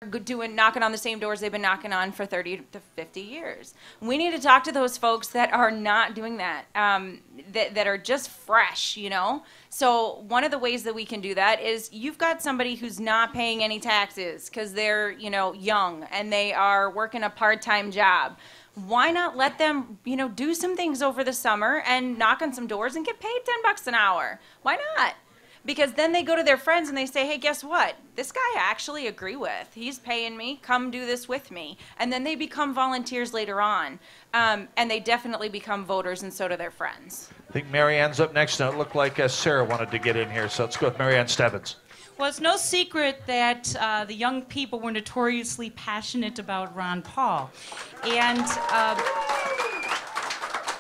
knocking on the same doors they've been knocking on for 30 to 50 years. We need to talk to those folks that are not doing that, that are just fresh, you know? So one of the ways that we can do that is you've got somebody who's not paying any taxes because they're, you know, young and they are working a part-time job. Why not let them, you know, do some things over the summer and knock on some doors and get paid $10 an hour? Why not? Because then they go to their friends and they say, hey, guess what? This guy I actually agree with. He's paying me. Come do this with me. And then they become volunteers later on. And they definitely become voters, and so do their friends. I think Marianne's up next. Now it looked like Sarah wanted to get in here, so let's go with Marianne Stebbins. Well, it's no secret that the young people were notoriously passionate about Ron Paul. And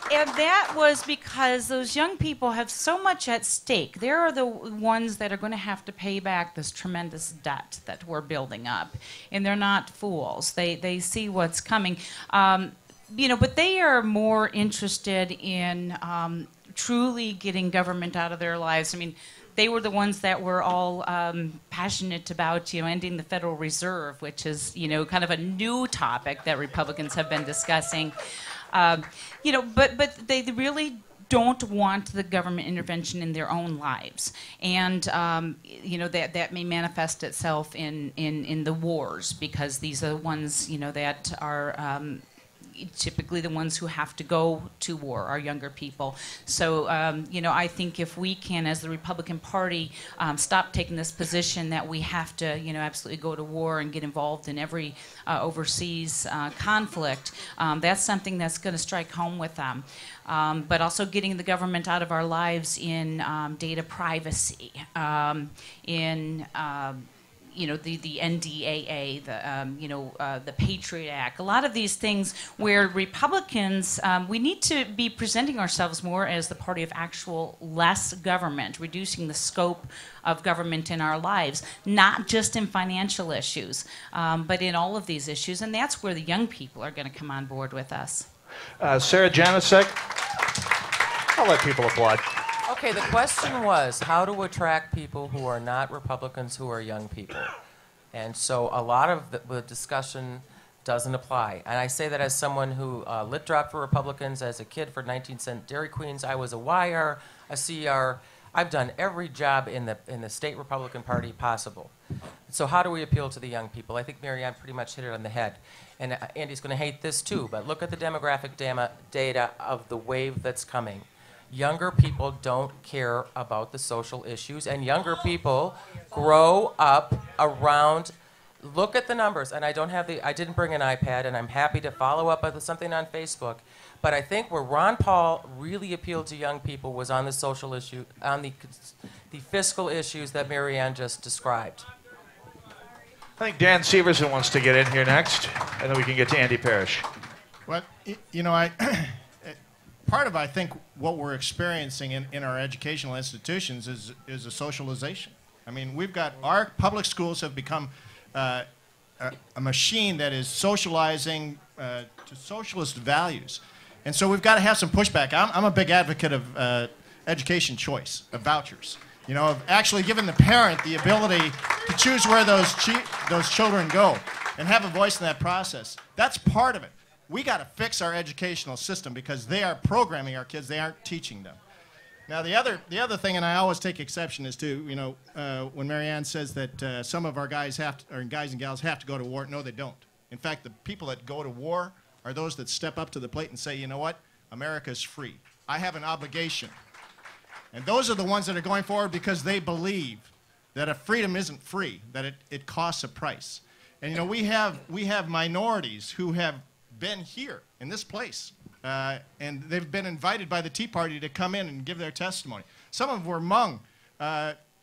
that was because those young people have so much at stake. They're the ones that are going to have to pay back this tremendous debt that we're building up. And they're not fools. They see what's coming. You know, but they are more interested in truly getting government out of their lives. I mean, they were the ones that were all passionate about, you know, ending the Federal Reserve, which is, you know, kind of a new topic that Republicans have been discussing. You know, but they really don't want the government intervention in their own lives, and you know, that may manifest itself in the wars, because these are the ones, you know, that are typically the ones who have to go to war are younger people. So, you know, I think if we can, as the Republican Party, stop taking this position that we have to, you know, absolutely go to war and get involved in every overseas conflict, that's something that's going to strike home with them. But also getting the government out of our lives in data privacy, in you know, the NDAA, the Patriot Act, a lot of these things where Republicans, we need to be presenting ourselves more as the party of actual less government, reducing the scope of government in our lives, not just in financial issues, but in all of these issues. And that's where the young people are going to come on board with us. Sarah Janicek, I'll let people applaud. Okay, the question was how to attract people who are not Republicans who are young people. And so a lot of the discussion doesn't apply. And I say that as someone who lit dropped for Republicans as a kid for 19-cent Dairy Queens. I was a YR, a CR. I've done every job in the state Republican Party possible. So how do we appeal to the young people? I think Marianne pretty much hit it on the head. And Andy's going to hate this too, but look at the demographic data of the wave that's coming. Younger people don't care about the social issues, and younger people grow up around. Look at the numbers, and I didn't bring an iPad, and I'm happy to follow up with something on Facebook. But I think where Ron Paul really appealed to young people was on the social issue, on the fiscal issues that Marianne just described. I think Dan Severson wants to get in here next, and then we can get to Andy Parrish. Well, you know, part of, I think, what we're experiencing in our educational institutions is a socialization. I mean, we've got, our public schools have become a machine that is socializing to socialist values. And so we've got to have some pushback. I'm a big advocate of education choice, of vouchers. You know, of actually giving the parent the ability to choose where those children go and have a voice in that process. That's part of it. We got to fix our educational system because they are programming our kids. They aren't teaching them. Now, the other thing, and I always take exception, is to, you know, when Marianne says that some of our guys and gals have to go to war. No, they don't. In fact, the people that go to war are those that step up to the plate and say, you know what, America's free. I have an obligation. And those are the ones that are going forward because they believe that a freedom isn't free, that it costs a price. And, you know, we have minorities who have been here in this place, and they've been invited by the Tea Party to come in and give their testimony. Some of them were among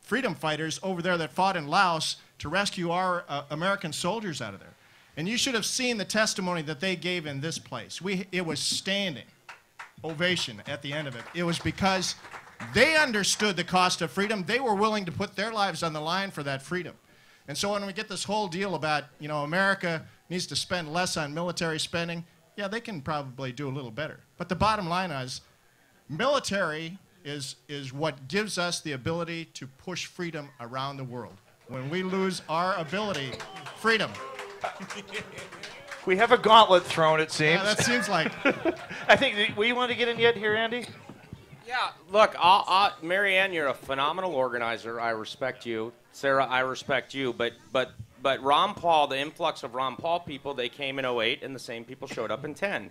freedom fighters over there that fought in Laos to rescue our American soldiers out of there. And you should have seen the testimony that they gave in this place. It was standing ovation at the end of it. It was because they understood the cost of freedom. They were willing to put their lives on the line for that freedom. And so when we get this whole deal about, you know, America needs to spend less on military spending, yeah, they can probably do a little better. But the bottom line is, military is what gives us the ability to push freedom around the world. When we lose our ability, freedom, We have a gauntlet thrown, it seems. Yeah, that seems like. I think, we want to get in yet here, Andy? Yeah, look, Marianne, you're a phenomenal organizer. I respect you. Sarah, I respect you. But Ron Paul, the influx of Ron Paul people, they came in '08, and the same people showed up in 10.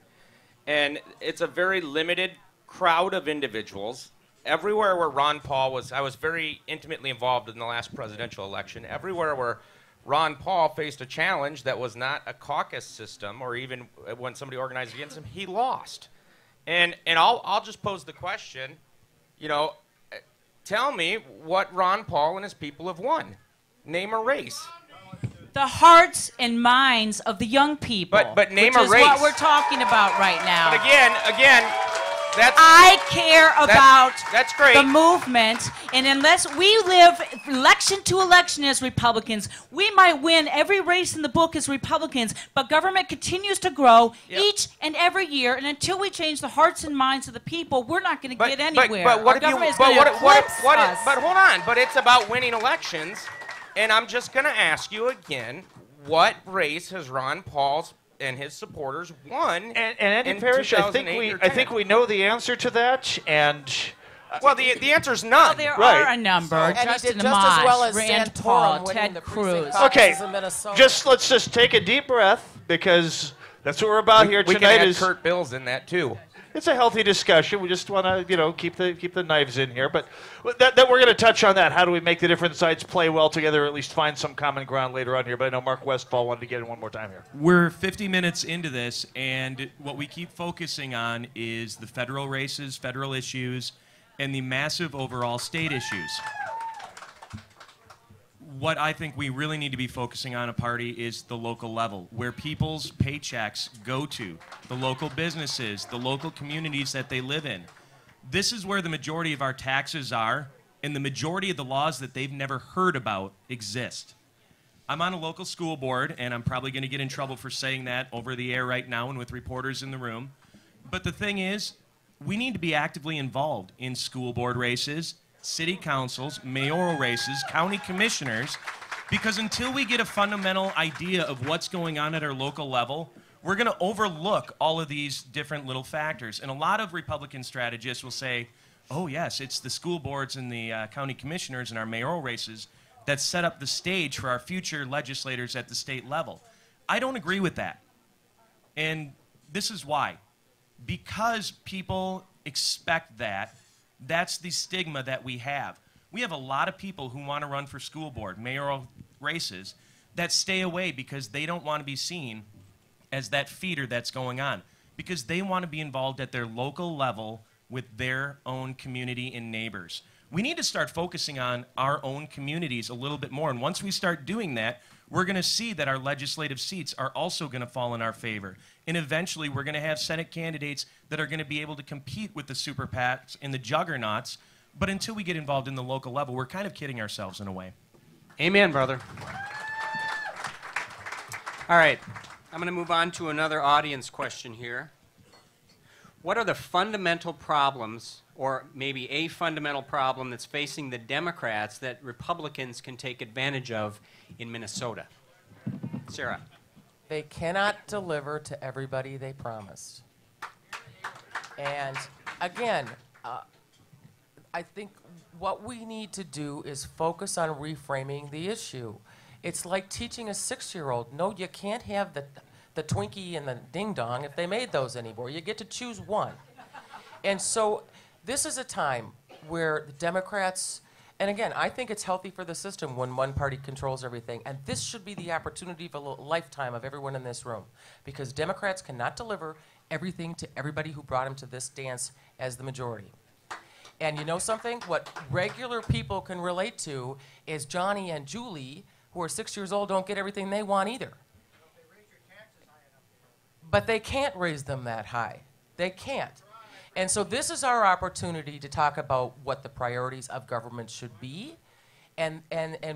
And it's a very limited crowd of individuals. Everywhere where Ron Paul was, I was very intimately involved in the last presidential election. Everywhere where Ron Paul faced a challenge that was not a caucus system, or even when somebody organized against him, he lost. And I'll just pose the question, tell me what Ron Paul and his people have won. Name a race. The hearts and minds of the young people. But name which a is race. what we're talking about right now. But again, that's I care about that's great. the movement, and unless we live election to election as Republicans, we might win every race in the book as Republicans, but government continues to grow each and every year, and until we change the hearts and minds of the people, we're not going to get anywhere. But what Our if you? government is But gonna eclipse us. But hold on. But it's about winning elections, and I'm just going to ask you again: what race has Ron Paul's and his supporters won? And Andy Parrish, I think we know the answer to that, and well, the answer's none. Well, there Right. are a number. And he Justin did just as well Amash, as Rand Santorum Paul, winning Ted the Cruz. precinct okay, caucuses in Minnesota. let's just take a deep breath, because that's what we're about here we tonight. can add Kurt Bills in that too. It's a healthy discussion. We just want to, keep the knives in here. But that we're going to touch on that. How do we make the different sides play well together, or at least find some common ground later on here? But I know Mark Westfall wanted to get in one more time here. We're 50 minutes into this, and what we keep focusing on is the federal races, federal issues, and the massive overall state issues. What I think we really need to be focusing on a party is the local level, where people's paychecks go to, the local businesses, the local communities that they live in. This is where the majority of our taxes are, and the majority of the laws that they've never heard about exist. I'm on a local school board, and I'm probably going to get in trouble for saying that over the air right now and with reporters in the room. But the thing is, we need to be actively involved in school board races, city councils, mayoral races, county commissioners, because until we get a fundamental idea of what's going on at our local level, we're going to overlook all of these different little factors. And a lot of Republican strategists will say, oh yes, it's the school boards and the county commissioners and our mayoral races that set up the stage for our future legislators at the state level. I don't agree with that. And this is why. Because people expect that, that's the stigma that we have. We have a lot of people who want to run for school board, mayoral races, that stay away because they don't want to be seen as that feeder that's going on, because they want to be involved at their local level with their own community and neighbors. We need to start focusing on our own communities a little bit more, and once we start doing that, we're going to see that our legislative seats are also going to fall in our favor. And eventually, we're going to have Senate candidates that are going to be able to compete with the super PACs and the juggernauts. But until we get involved in the local level, we're kind of kidding ourselves in a way. Amen, brother. All right, I'm going to move on to another audience question here. What are the fundamental problems, or maybe a fundamental problem that's facing the Democrats that Republicans can take advantage of in Minnesota? Sarah. They cannot deliver to everybody they promised. And again, I think what we need to do is focus on reframing the issue. It's like teaching a 6-year-old, no, you can't have the Twinkie and the Ding Dong if they made those anymore. You get to choose one. And so this is a time where the Democrats, and again, I think it's healthy for the system when one party controls everything. And this should be the opportunity of a lifetime of everyone in this room. Because Democrats cannot deliver everything to everybody who brought them to this dance as the majority. And you know something? What regular people can relate to is Johnny and Julie, who are 6 years old, don't get everything they want either. But they can't raise them that high. They can't. And so this is our opportunity to talk about what the priorities of government should be and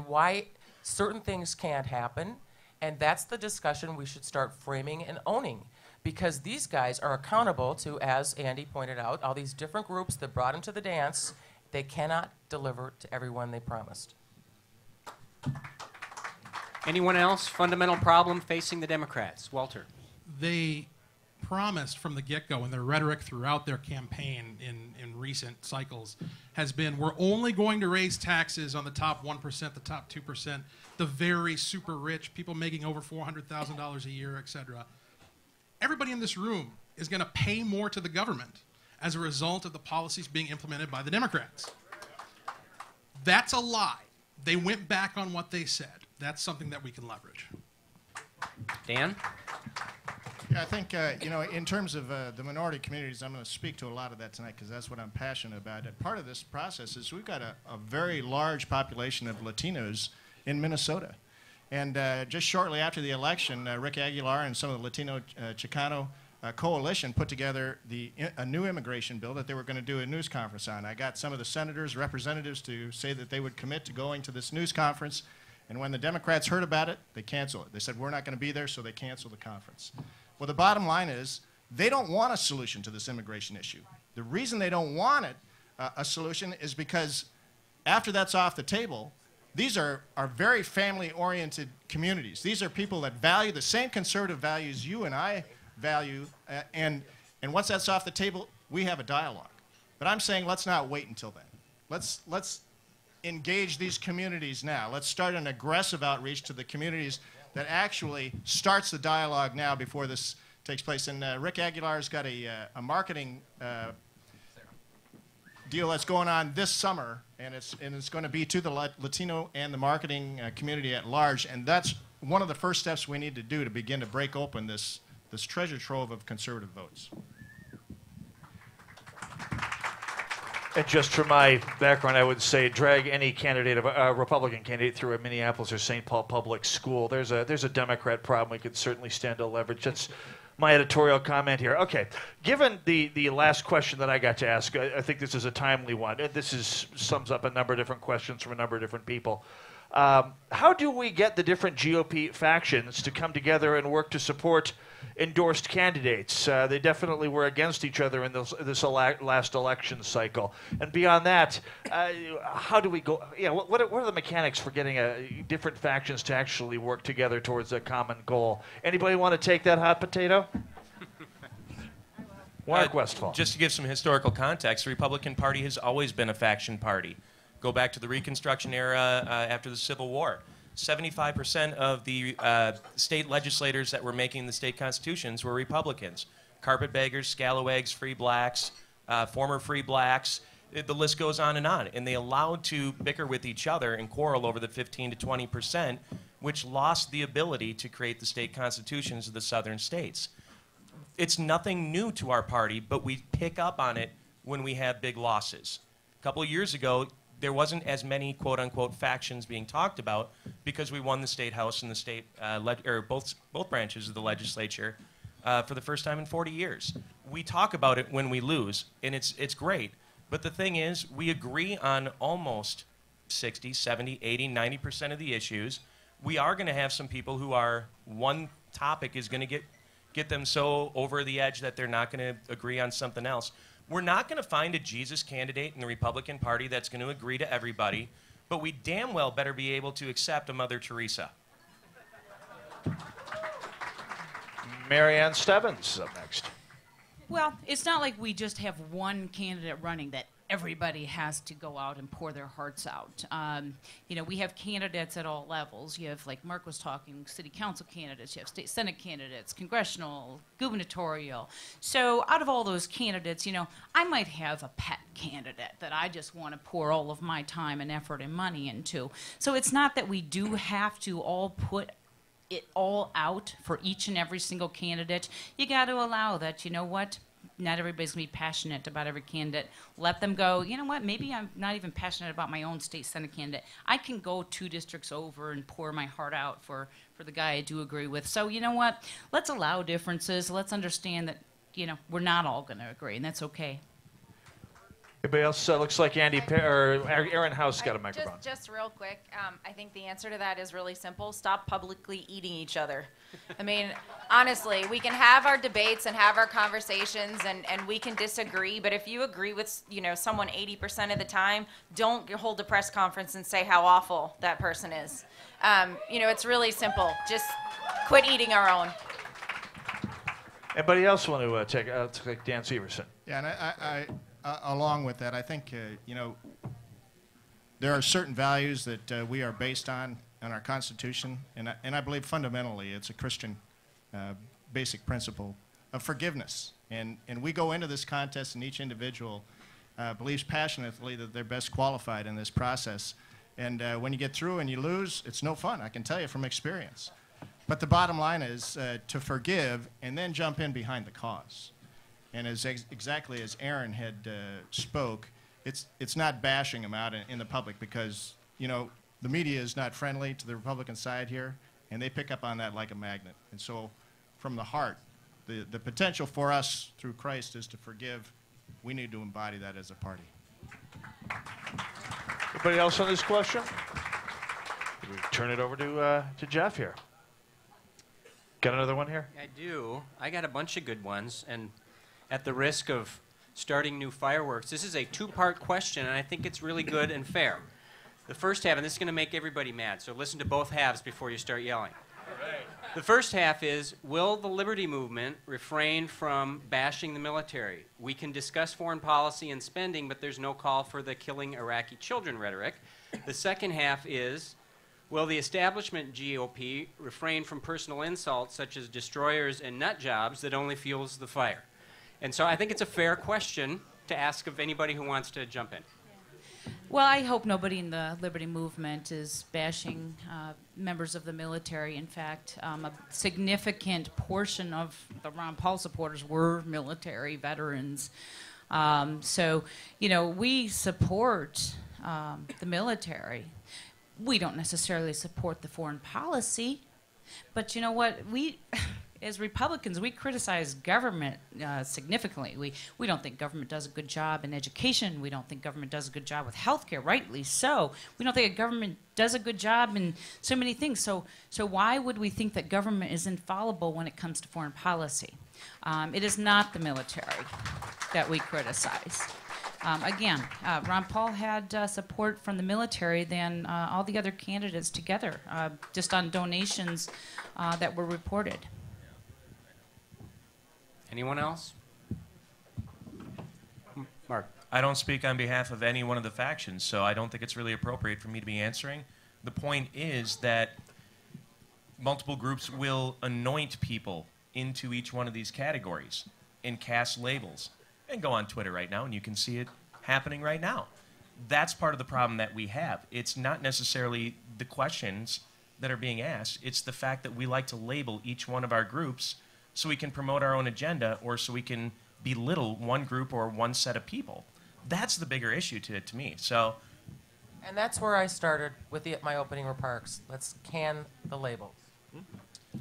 why certain things can't happen. And that's the discussion we should start framing and owning. Because these guys are accountable to, as Andy pointed out, all these different groups that brought them to the dance. They cannot deliver to everyone they promised. Anyone else? Fundamental problem facing the Democrats? Walter. They promised from the get-go, and their rhetoric throughout their campaign in recent cycles has been, we're only going to raise taxes on the top 1%, the top 2%, the very super rich, people making over $400,000 a year, etc. Everybody in this room is going to pay more to the government as a result of the policies being implemented by the Democrats. That's a lie. They went back on what they said. That's something that we can leverage. Dan? Yeah, I think, in terms of the minority communities, I'm going to speak to a lot of that tonight because that's what I'm passionate about. And part of this process is we've got a very large population of Latinos in Minnesota. And just shortly after the election, Rick Aguilar and some of the Latino Chicano coalition put together a new immigration bill that they were going to do a news conference on. I got some of the senators, representatives to say that they would commit to going to this news conference. And when the Democrats heard about it, they canceled it. They said, we're not going to be there, so they canceled the conference. Well, the bottom line is they don't want a solution to this immigration issue. The reason they don't want it, a solution is because after that's off the table, these are very family-oriented communities. These are people that value the same conservative values you and I value, and once that's off the table, we have a dialogue. But I'm saying let's not wait until then. Let's engage these communities now. Let's start an aggressive outreach to the communities that actually starts the dialogue now before this takes place. And Rick Aguilar's got a marketing deal that's going on this summer, and it's going to be to the Latino and the marketing community at large. And that's one of the first steps we need to do to begin to break open this treasure trove of conservative votes. And just from my background, I would say drag any candidate, a Republican candidate, through a Minneapolis or St. Paul public school. There's a Democrat problem we could certainly stand to leverage. That's my editorial comment here. Okay, given the last question that I got to ask, I think this is a timely one. This sums up a number of different questions from a number of different people. How do we get the different GOP factions to come together and work to support endorsed candidates? They definitely were against each other in this last election cycle. And beyond that, how do we go? What are the mechanics for getting different factions to actually work together towards a common goal? Anybody want to take that hot potato? Mark Westfall. Just to give some historical context, the Republican Party has always been a faction party. Go back to the Reconstruction era after the Civil War. 75% of the state legislators that were making the state constitutions were Republicans. Carpetbaggers, scalawags, free blacks, former free blacks. The list goes on. And they allowed to bicker with each other and quarrel over the 15 to 20%, which lost the ability to create the state constitutions of the southern states. It's nothing new to our party, but we pick up on it when we have big losses. A couple of years ago, there wasn't as many quote-unquote factions being talked about because we won the state house and the state, or both branches of the legislature for the first time in 40 years. We talk about it when we lose, and it's great. But the thing is, we agree on almost 60, 70, 80, 90% of the issues. We are going to have some people who are, one topic is going to get them so over the edge that they're not going to agree on something else. We're not going to find a Jesus candidate in the Republican Party that's going to agree to everybody, but we damn well better be able to accept a Mother Teresa. Marianne Stebbins is up next. Well, it's not like we just have one candidate running that everybody has to go out and pour their hearts out. We have candidates at all levels. You have, like Mark was talking, city council candidates, you have state senate candidates, congressional, gubernatorial. So out of all those candidates, I might have a pet candidate that I just want to pour all of my time and effort and money into. So it's not that we do have to all put it all out for each and every single candidate. You got to allow that, not everybody's going to be passionate about every candidate. Let them go, maybe I'm not even passionate about my own state senate candidate. I can go 2 districts over and pour my heart out for the guy I do agree with. So let's allow differences. Let's understand that, we're not all going to agree, and that's okay. Anybody else? Looks like Aaron House got a microphone. Just real quick, I think the answer to that is really simple. Stop publicly eating each other. I mean, Honestly, we can have our debates and have our conversations and we can disagree, but if you agree with, someone 80% of the time, don't hold a press conference and say how awful that person is. It's really simple. Just quit eating our own. Anybody else want to take Dan Severson? Yeah, and I along with that, I think, there are certain values that we are based on in our Constitution, and I believe fundamentally it's a Christian basic principle of forgiveness. And we go into this contest, and each individual believes passionately that they're best qualified in this process. And when you get through and you lose, it's no fun, I can tell you from experience. But the bottom line is to forgive and then jump in behind the cause. And exactly as Aaron had spoke, it's not bashing them out in the public because, the media is not friendly to the Republican side here, and they pick up on that like a magnet. And so from the heart, the potential for us through Christ is to forgive. We need to embody that as a party. Anybody else on this question? We turn it over to Jeff here. Got another one here? I do. I got a bunch of good ones, and at the risk of starting new fireworks, this is a two-part question, and I think it's really good and fair. The first half, and this is going to make everybody mad, so listen to both halves before you start yelling. The first half is, will the Liberty Movement refrain from bashing the military? We can discuss foreign policy and spending, but there's no call for the killing Iraqi children rhetoric. The second half is, will the establishment GOP refrain from personal insults such as destroyers and nut jobs that only fuels the fire? And so I think it's a fair question to ask of anybody who wants to jump in. Well, I hope nobody in the Liberty Movement is bashing members of the military. In fact, a significant portion of the Ron Paul supporters were military veterans. So, we support the military. We don't necessarily support the foreign policy, but you know what? As Republicans, we criticize government significantly. We don't think government does a good job in education. We don't think government does a good job with health care, rightly so. We don't think a government does a good job in so many things. So why would we think that government is infallible when it comes to foreign policy? It is not the military that we criticize. Again, Ron Paul had support from the military than all the other candidates together, just on donations that were reported. Anyone else? Mark. I don't speak on behalf of any one of the factions, so I don't think it's really appropriate for me to be answering. The point is that multiple groups will anoint people into each one of these categories and cast labels. And go on Twitter right now, and you can see it happening right now. That's part of the problem that we have. It's not necessarily the questions that are being asked. It's the fact that we like to label each one of our groups so we can promote our own agenda or so we can belittle one group or one set of people. That's the bigger issue to me. So, And that's where I started with my opening remarks. Let's can the labels.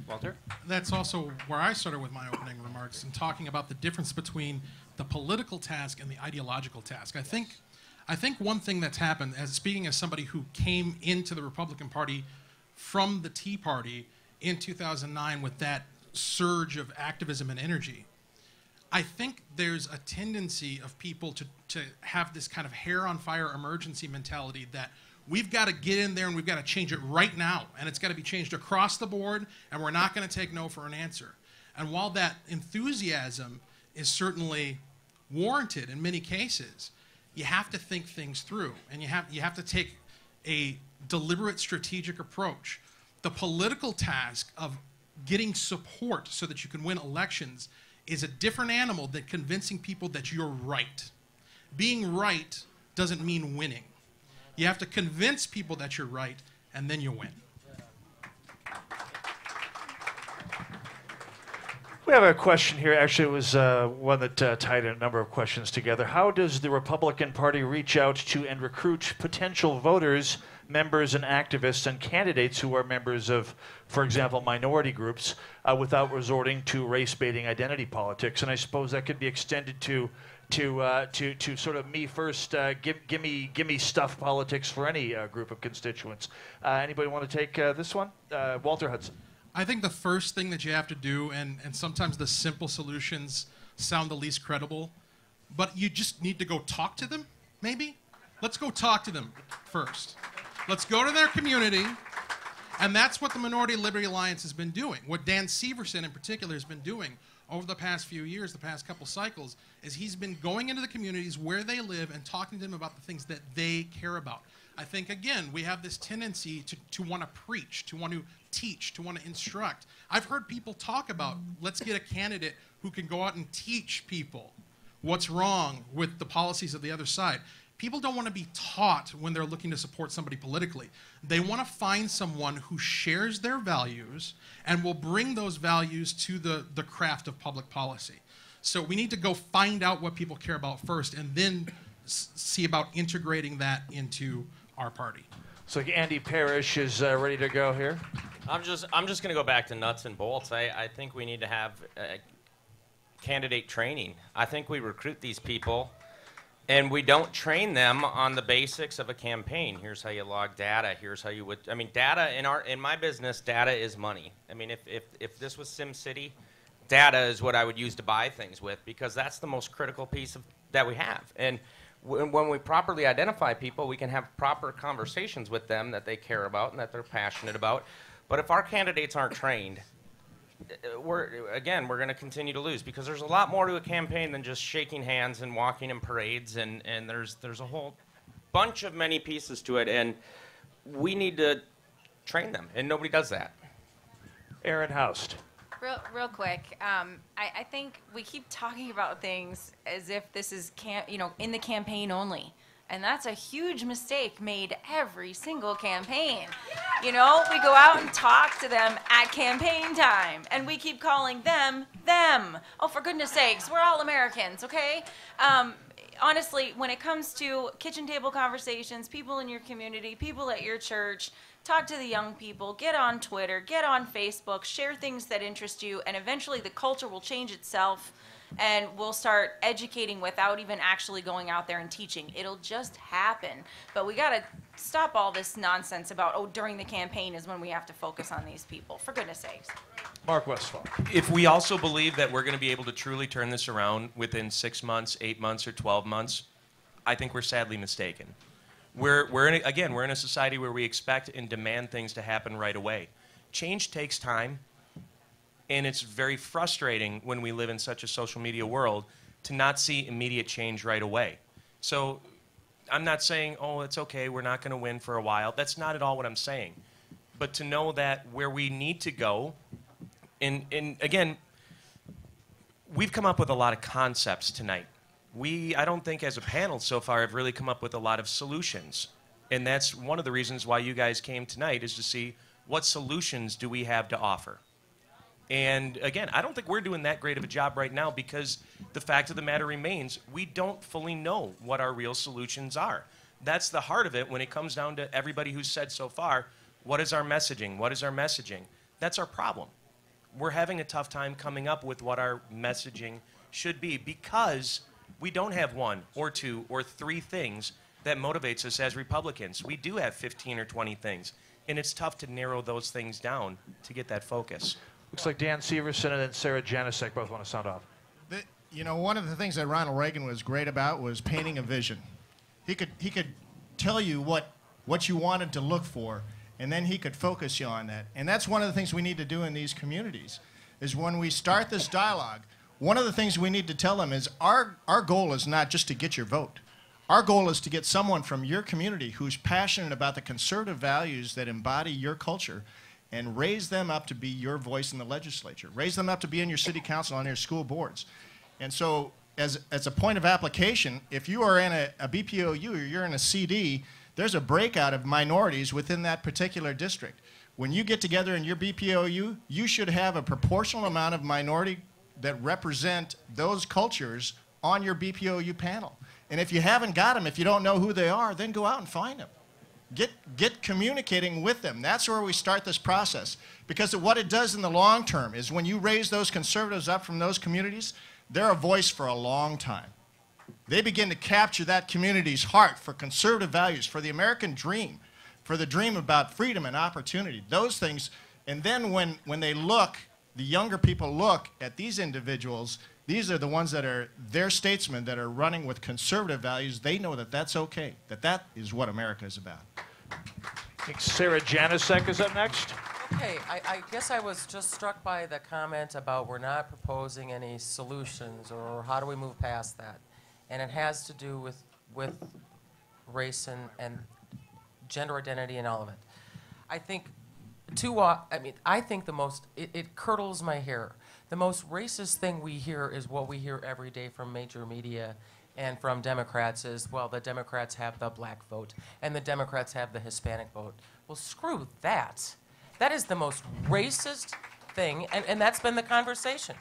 Walter? That's also where I started with my opening remarks and talking about the difference between the political task and the ideological task. I think one thing that's happened, speaking as somebody who came into the Republican Party from the Tea Party in 2009 with that surge of activism and energy, I think there's a tendency of people to have this kind of hair on fire emergency mentality that we've got to get in there and we've got to change it right now, and it's got to be changed across the board, and we're not going to take no for an answer. And while that enthusiasm is certainly warranted in many cases, you have to think things through, and you have to take a deliberate strategic approach. The political task of getting support so that you can win elections is a different animal than convincing people that you're right. Being right doesn't mean winning. You have to convince people that you're right, and then you win. We have a question here. Actually, it was one that tied a number of questions together. How does the Republican Party reach out to and recruit potential voters, members, and activists and candidates who are members of, for example, minority groups, without resorting to race-baiting identity politics? And I suppose that could be extended to sort of me first, give me stuff politics for any group of constituents. Anybody want to take this one? Walter Hudson. I think the first thing that you have to do, and sometimes the simple solutions sound the least credible, but you just need to go talk to them, maybe? Let's go talk to them first. Let's go to their community, and that's what the Minority Liberty Alliance has been doing. What Dan Severson in particular has been doing over the past few years, the past couple cycles, is he's been going into the communities where they live and talking to them about the things that they care about. I think, again, we have this tendency to want to preach, to want to teach, to want to instruct. I've heard people talk about, let's get a candidate who can go out and teach people what's wrong with the policies of the other side. People don't want to be taught when they're looking to support somebody politically. They want to find someone who shares their values and will bring those values to the craft of public policy. So we need to go find out what people care about first and then see about integrating that into our party. So Andy Parrish is ready to go here. I'm just going to go back to nuts and bolts. I think we need to have candidate training. I think we recruit these people and we don't train them on the basics of a campaign. Here's how you log data. Here's how you would. I mean, data in my business, data is money. I mean, if this was SimCity, data is what I would use to buy things with because that's the most critical piece that we have. And when we properly identify people, we can have proper conversations with them that they care about and that they're passionate about. But if our candidates aren't trained, we're going to continue to lose because there's a lot more to a campaign than just shaking hands and walking in parades, and there's a whole bunch of many pieces to it, and we need to train them, and nobody does that. Aaron Houst. Real quick, I think we keep talking about things as if this is in the campaign only. And that's a huge mistake made every single campaign. We go out and talk to them at campaign time, and we keep calling them. Oh, for goodness sakes, we're all Americans, okay? Honestly, when it comes to kitchen table conversations, people in your community, people at your church, talk to the young people, get on Twitter, get on Facebook, share things that interest you, and eventually the culture will change itself. And we'll start educating without even actually going out there and teaching. It'll just happen. But we got to stop all this nonsense about, during the campaign is when we have to focus on these people. For goodness sakes. Mark Westfall. If we also believe that we're going to be able to truly turn this around within 6 months, 8 months, or 12 months, I think we're sadly mistaken. We're in a society where we expect and demand things to happen right away. Change takes time. And it's very frustrating when we live in such a social media world to not see immediate change right away. So I'm not saying, it's okay, we're not going to win for a while. That's not at all what I'm saying. But to know that where we need to go, and again, we've come up with a lot of concepts tonight. I don't think as a panel so far have really come up with a lot of solutions. And that's one of the reasons why you guys came tonight, is to see what solutions do we have to offer. And again, I don't think we're doing that great of a job right now because the fact of the matter remains, we don't fully know what our real solutions are. That's the heart of it when it comes down to everybody who's said so far, what is our messaging? What is our messaging? That's our problem. We're having a tough time coming up with what our messaging should be because we don't have 1 or 2 or 3 things that motivates us as Republicans. We do have 15 or 20 things, and it's tough to narrow those things down to get that focus. Looks like Dan Severson and then Sarah Janicek both want to sound off. One of the things that Ronald Reagan was great about was painting a vision. He could tell you what you wanted to look for, and then he could focus you on that. And that's one of the things we need to do in these communities, is when we start this dialogue, one of the things we need to tell them is our goal is not just to get your vote. Our goal is to get someone from your community who's passionate about the conservative values that embody your culture and raise them up to be your voice in the legislature. Raise them up to be in your city council, on your school boards. And so as a point of application, if you are in a BPOU or you're in a CD, there's a breakout of minorities within that particular district. When you get together in your BPOU, you should have a proportional amount of minority that represent those cultures on your BPOU panel. And if you haven't got them, if you don't know who they are, then go out and find them. Get communicating with them. That's where we start this process. Because what it does in the long term is when you raise those conservatives up from those communities, they're a voice for a long time. They begin to capture that community's heart for conservative values, for the American dream, for the dream about freedom and opportunity. Those things And then when they look, the younger people look at these individuals, these are the ones that are their statesmen that are running with conservative values. They know that that's okay, that is what America is about. I think Sarah Janicek is up next. Okay, I guess I was just struck by the comment about we're not proposing any solutions, or how do we move past that? And it has to do with race and gender identity and all of it. I think I think the most, it curdles my hair. The most racist thing we hear is what we hear every day from major media and from Democrats is, well, the Democrats have the black vote and the Democrats have the Hispanic vote. Well, screw that. That is the most racist thing, and that's been the conversation.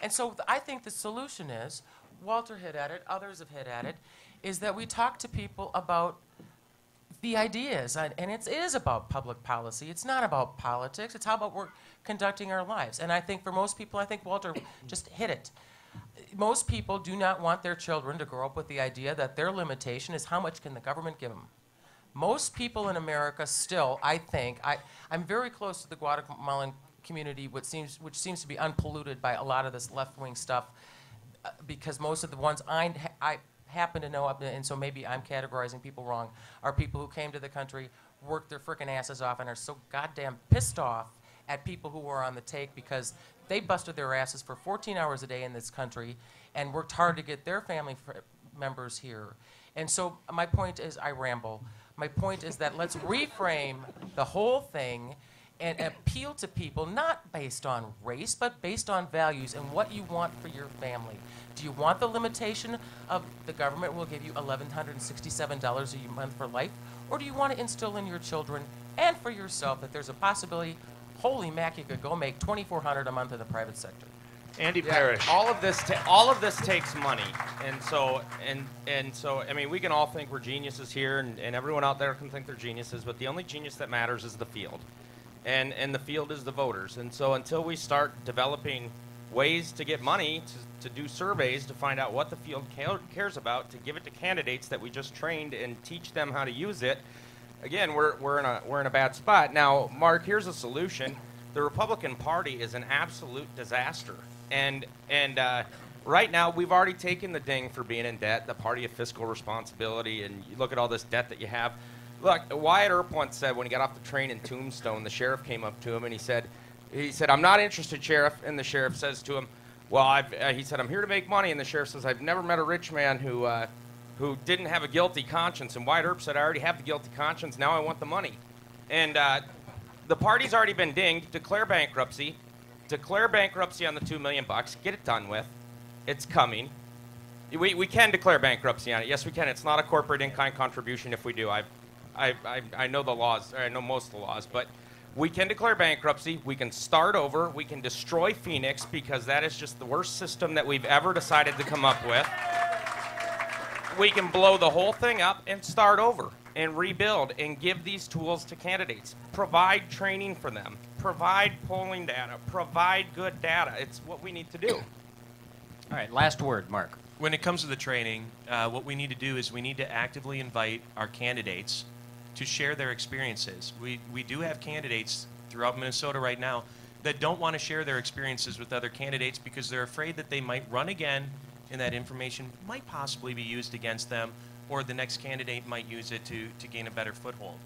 And so I think the solution is, Walter hit at it, others have hit at it, is that we talk to people about the ideas, and it is about public policy. It's not about politics. It's how about we're conducting our lives. And I think for most people, I think Walter just hit it. Most people do not want their children to grow up with the idea that their limitation is how much can the government give them. Most people in America still, I think, I'm very close to the Guatemalan community, which seems to be unpolluted by a lot of this left-wing stuff, because most of the ones I happen to know, and so maybe I'm categorizing people wrong, are people who came to the country, worked their frickin' asses off, and are so goddamn pissed off at people who are on the take because they busted their asses for 14 hours a day in this country and worked hard to get their family members here. And so my point is, I ramble. My point is that let's reframe the whole thing and appeal to people not based on race, but based on values and what you want for your family. Do you want the limitation of the government will give you $1,167 a month for life? Or do you want to instill in your children and for yourself that there's a possibility, holy mac, you could go make $2,400 a month in the private sector? Andy Parrish. All of this takes money, and so I mean, we can all think we're geniuses here, and everyone out there can think they're geniuses, but the only genius that matters is the field, and the field is the voters. And so until we start developing ways to get money to do surveys to find out what the field cares about, to give it to candidates that we just trained and teach them how to use it, again, we're in a bad spot. Now, Mark, here's a solution. The Republican Party is an absolute disaster. And right now, we've already taken the ding for being in debt, the party of fiscal responsibility, and you look at all this debt that you have. Look, Wyatt Earp once said when he got off the train in Tombstone, the sheriff came up to him and he said, I'm not interested, Sheriff. And the sheriff says to him, well, he said, I'm here to make money. And the sheriff says, I've never met a rich man who didn't have a guilty conscience. And Wyatt Earp said, I already have the guilty conscience. Now I want the money. And the party's already been dinged. Declare bankruptcy. Declare bankruptcy on the $2 million. Get it done with. It's coming. We can declare bankruptcy on it. Yes, we can. It's not a corporate in-kind contribution if we do. I know the laws. Or I know most of the laws. But we can declare bankruptcy. We can start over. We can destroy Phoenix because that is just the worst system that we've ever decided to come up with. We can blow the whole thing up and start over and rebuild and give these tools to candidates. Provide training for them. Provide polling data. Provide good data. It's what we need to do. All right, last word, Mark. When it comes to the training, what we need to do is we need to actively invite our candidates to share their experiences. We do have candidates throughout Minnesota right now that don't want to share their experiences with other candidates because they're afraid that they might run again and that information might possibly be used against them, or the next candidate might use it to gain a better foothold.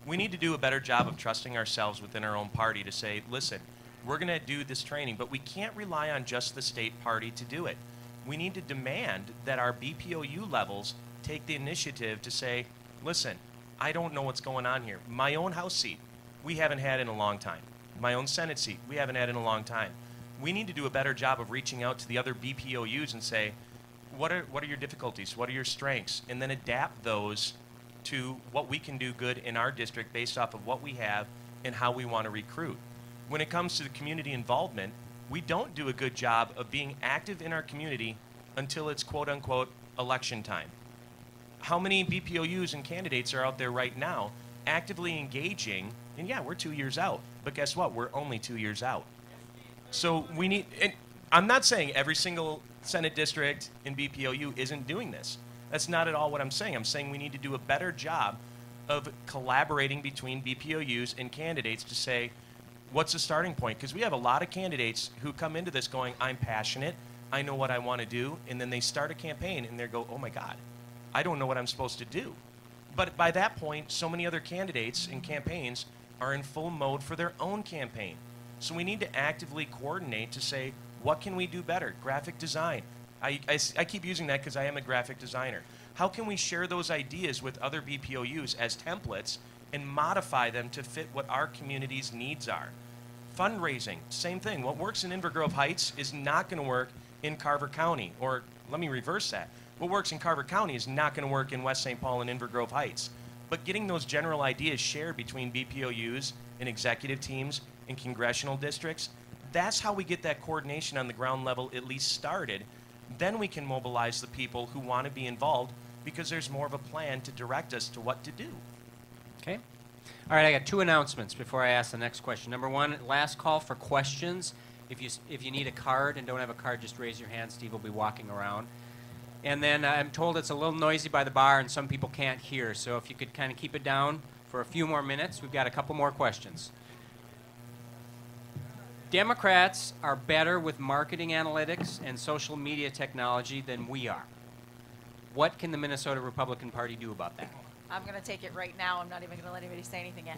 We need to do a better job of trusting ourselves within our own party to say, listen, we're going to do this training, but we can't rely on just the state party to do it. We need to demand that our BPOU levels take the initiative to say, listen, I don't know what's going on here. My own House seat, we haven't had in a long time. My own Senate seat, we haven't had in a long time. We need to do a better job of reaching out to the other BPOUs and say, what are your difficulties? What are your strengths? And then adapt those to what we can do good in our district based off of what we have and how we want to recruit. When it comes to the community involvement, we don't do a good job of being active in our community until it's quote-unquote election time. How many BPOUs and candidates are out there right now actively engaging? And yeah, we're 2 years out, but guess what? We're only 2 years out. So we need, and I'm not saying every single Senate district in BPOU isn't doing this. That's not at all what I'm saying. I'm saying we need to do a better job of collaborating between BPOUs and candidates to say, What's the starting point? Because we have a lot of candidates who come into this going, I'm passionate, I know what I want to do, and then they start a campaign and they go, oh my God, I don't know what I'm supposed to do. But by that point, so many other candidates and campaigns are in full mode for their own campaign. So we need to actively coordinate to say, what can we do better? Graphic design. I keep using that because I am a graphic designer. How can we share those ideas with other BPOUs as templates and modify them to fit what our community's needs are? Fundraising, same thing. What works in Inver Grove Heights is not going to work in Carver County. Or let me reverse that. What works in Carver County is not going to work in West St. Paul and Inver Grove Heights. But getting those general ideas shared between BPOUs and executive teams and congressional districts, that's how we get that coordination on the ground level at least started. Then we can mobilize the people who want to be involved because there's more of a plan to direct us to what to do. Okay. All right, I got 2 announcements before I ask the next question. Number 1, last call for questions. If you need a card and don't have a card, just raise your hand. Steve will be walking around. And then I'm told it's a little noisy by the bar and some people can't hear. So if you could kind of keep it down for a few more minutes, we've got a couple more questions. Democrats are better with marketing analytics and social media technology than we are. What can the Minnesota Republican Party do about that? I'm going to take it right now. I'm not even going to let anybody say anything yet.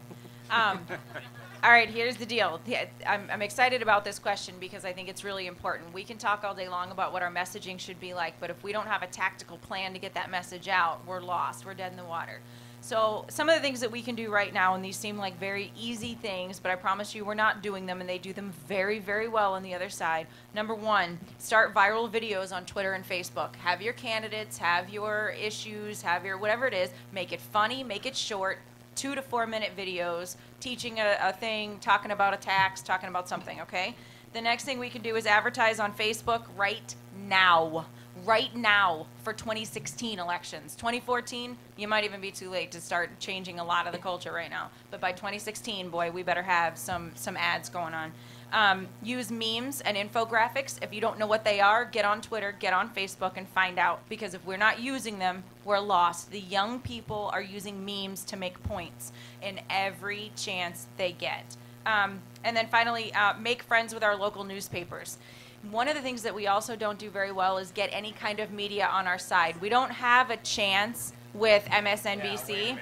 All right, here's the deal. I'm excited about this question because I think it's really important. We can talk all day long about what our messaging should be like, but if we don't have a tactical plan to get that message out, we're lost. We're dead in the water. So some of the things that we can do right now, and these seem like very easy things, but I promise you we're not doing them, and they do them very, very well on the other side. Number 1, start viral videos on Twitter and Facebook. Have your candidates, have your issues, have your whatever it is. Make it funny, make it short, 2 to 4 minute videos, teaching a thing, talking about a tax, talking about something, okay? The next thing we can do is advertise on Facebook right now. Right now for 2016 elections. 2014, you might even be too late to start changing a lot of the culture right now. But by 2016, boy, we better have some ads going on. Use memes and infographics. If you don't know what they are, get on Twitter, get on Facebook, and find out. Because if we're not using them, we're lost. The young people are using memes to make points in every chance they get. And then finally, make friends with our local newspapers. One of the things that we also don't do very well is get any kind of media on our side. We don't have a chance with MSNBC.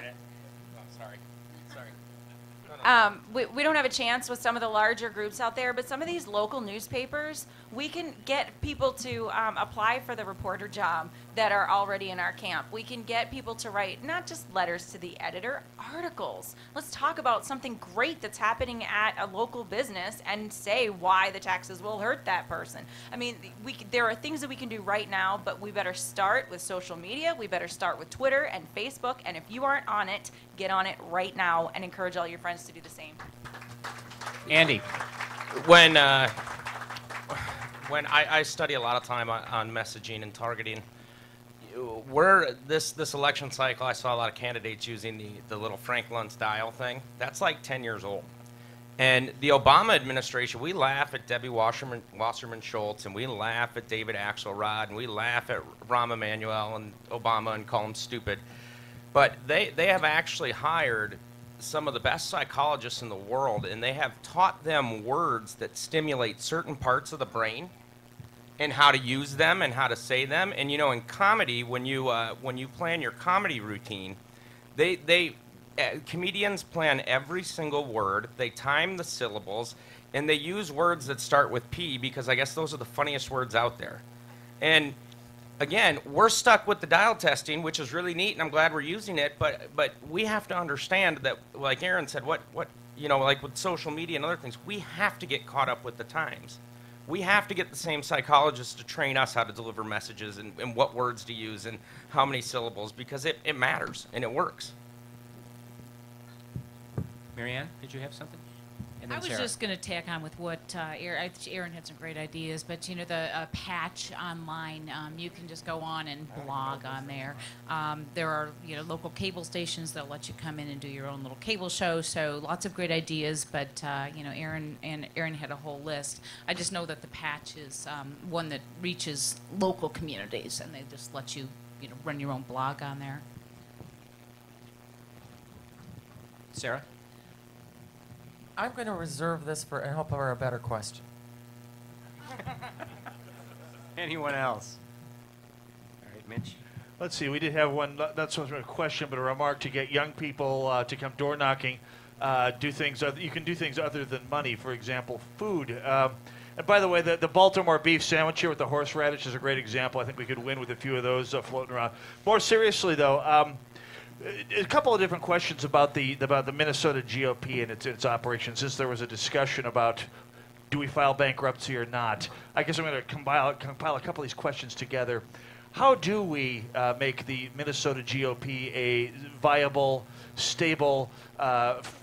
We don't have a chance with some of the larger groups out there, but some of these local newspapers, we can get people to apply for the reporter job that are already in our camp. We can get people to write not just letters to the editor, articles. Let's talk about something great that's happening at a local business and say why the taxes will hurt that person. I mean, there are things that we can do right now, but we better start with social media. We better start with Twitter and Facebook, and if you aren't on it, get on it right now and encourage all your friends to do the same. Andy. When I study a lot of time on messaging and targeting, this election cycle, I saw a lot of candidates using the little Franklin's dial thing. That's like 10 years old. And the Obama administration, we laugh at Debbie Wasserman Schultz, and we laugh at David Axelrod, and we laugh at Rahm Emanuel and Obama and call them stupid. But they have actually hired some of the best psychologists in the world, and they have taught them words that stimulate certain parts of the brain and how to use them and how to say them. And you know, in comedy, when you plan your comedy routine, comedians plan every single word. They time the syllables, and they use words that start with P because I guess those are the funniest words out there. And again, we're stuck with the dial testing, which is really neat, and I'm glad we're using it. But we have to understand that, like Aaron said, what you know, like with social media and other things, we have to get caught up with the times. We have to get the same psychologists to train us how to deliver messages and what words to use and how many syllables, because it matters and it works. Marianne, did you have something? And I then was Sarah. just going to tack on with what Aaron had some great ideas, but you know, the patch online, you can just go on and blog on there. There are, you know, local cable stations that let you come in and do your own little cable show. So lots of great ideas, but you know, Aaron had a whole list. I just know that the patch is one that reaches local communities, and they just let you, you know, run your own blog on there. Sarah? I'm going to reserve this for and hope for a better question. Anyone else? All right, Mitch. Let's see. We did have one, not so much a question, but a remark to get young people to come door knocking. Do things. You can do things other than money. For example, food. And by the way, the Baltimore beef sandwich here with the horseradish is a great example. I think we could win with a few of those floating around. More seriously, though, a couple of different questions about the Minnesota GOP and its operations. Since there was a discussion about do we file bankruptcy or not, I guess I'm going to compile a couple of these questions together. How do we make the Minnesota GOP a viable, stable,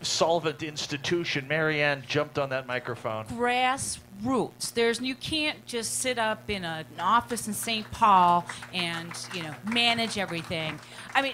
solvent institution? Marianne jumped on that microphone. Grassroots. You can't just sit up in an office in St. Paul and manage everything. I mean,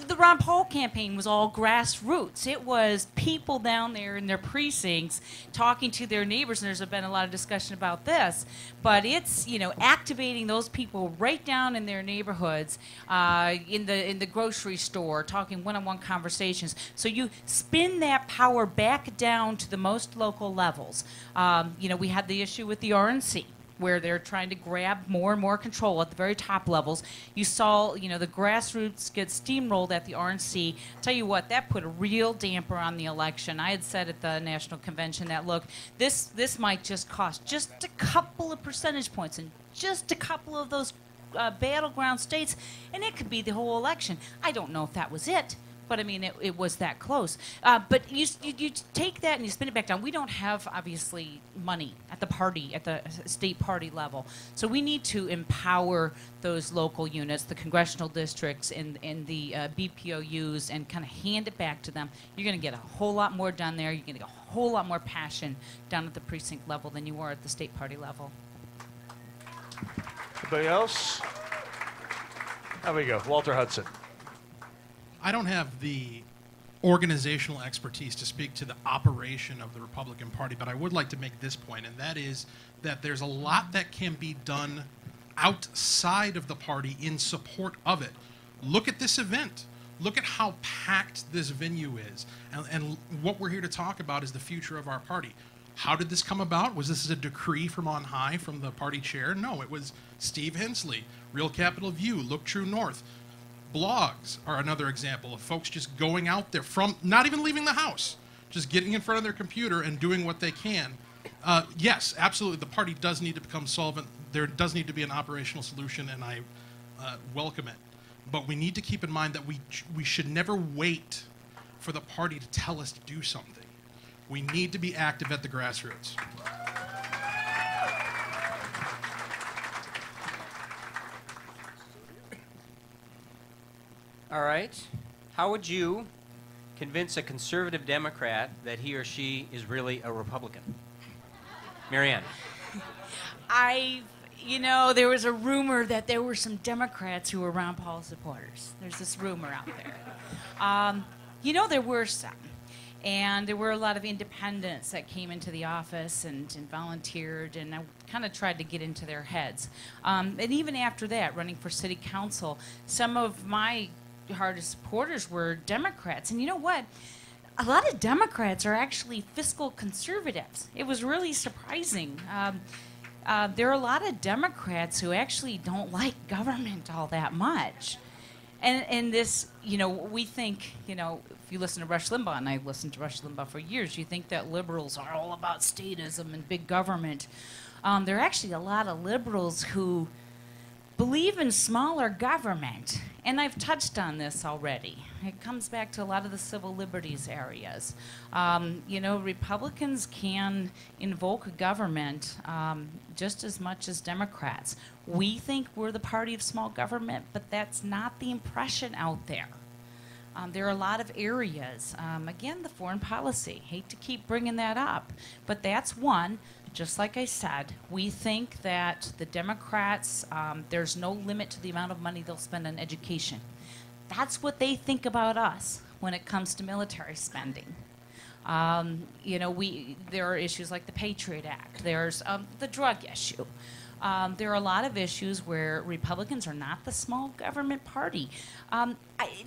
the Ron Paul campaign was all grassroots. It was people down there in their precincts talking to their neighbors, and there's been a lot of discussion about this. But it's activating those people right down in their neighborhoods, in the grocery store, talking one-on-one conversations. So you spin that power back down to the most local levels. We had the issue with the RNC, where they're trying to grab more and more control at the very top levels. You saw, the grassroots get steamrolled at the RNC. Tell you what, that put a real damper on the election. I had said at the national convention that, look, this might just cost just a couple of percentage points in just a couple of those battleground states, and it could be the whole election. I don't know if that was it, but I mean, it was that close. But you take that and you spin it back down. We don't have, obviously, money at the state party level. So we need to empower those local units, the congressional districts and the BPOUs, and kind of hand it back to them. You're going to get a whole lot more done there. You're going to get a whole lot more passion down at the precinct level than you were at the state party level. Anybody else? There we go. Walter Hudson. I don't have the organizational expertise to speak to the operation of the Republican Party, but I would like to make this point, and that is that there's a lot that can be done outside of the party in support of it. Look at this event. Look at how packed this venue is. And what we're here to talk about is the future of our party. How did this come about? Was this a decree from on high from the party chair? No, it was Steve Hensley, Real Capital View, Look True North. Blogs are another example of folks just going out there from not even leaving the house, just getting in front of their computer and doing what they can. Yes, absolutely, the party does need to become solvent. There does need to be an operational solution, and I welcome it. But we need to keep in mind that we should never wait for the party to tell us to do something. We need to be active at the grassroots. All right. How would you convince a conservative Democrat that he or she is really a Republican? Marianne. There was a rumor that there were some Democrats who were Ron Paul supporters. There's this rumor out there. There were some. And there were a lot of independents that came into the office and volunteered, and I kind of tried to get into their heads. And even after that, running for city council, some of my hardest supporters were Democrats. And you know what? A lot of Democrats are actually fiscal conservatives. It was really surprising. There are a lot of Democrats who actually don't like government all that much. And this, we think, if you listen to Rush Limbaugh, and I listened to Rush Limbaugh for years, you think that liberals are all about statism and big government. There are actually a lot of liberals who believe in smaller government. And I've touched on this already. It comes back to a lot of the civil liberties areas. Republicans can invoke a government just as much as Democrats. We think we're the party of small government, but that's not the impression out there. There are a lot of areas. Again, the foreign policy. Hate to keep bringing that up, but that's one. Just like I said, we think that the Democrats, there's no limit to the amount of money they'll spend on education. That's what they think about us when it comes to military spending. There are issues like the Patriot Act. There's the drug issue. There are a lot of issues where Republicans are not the small government party.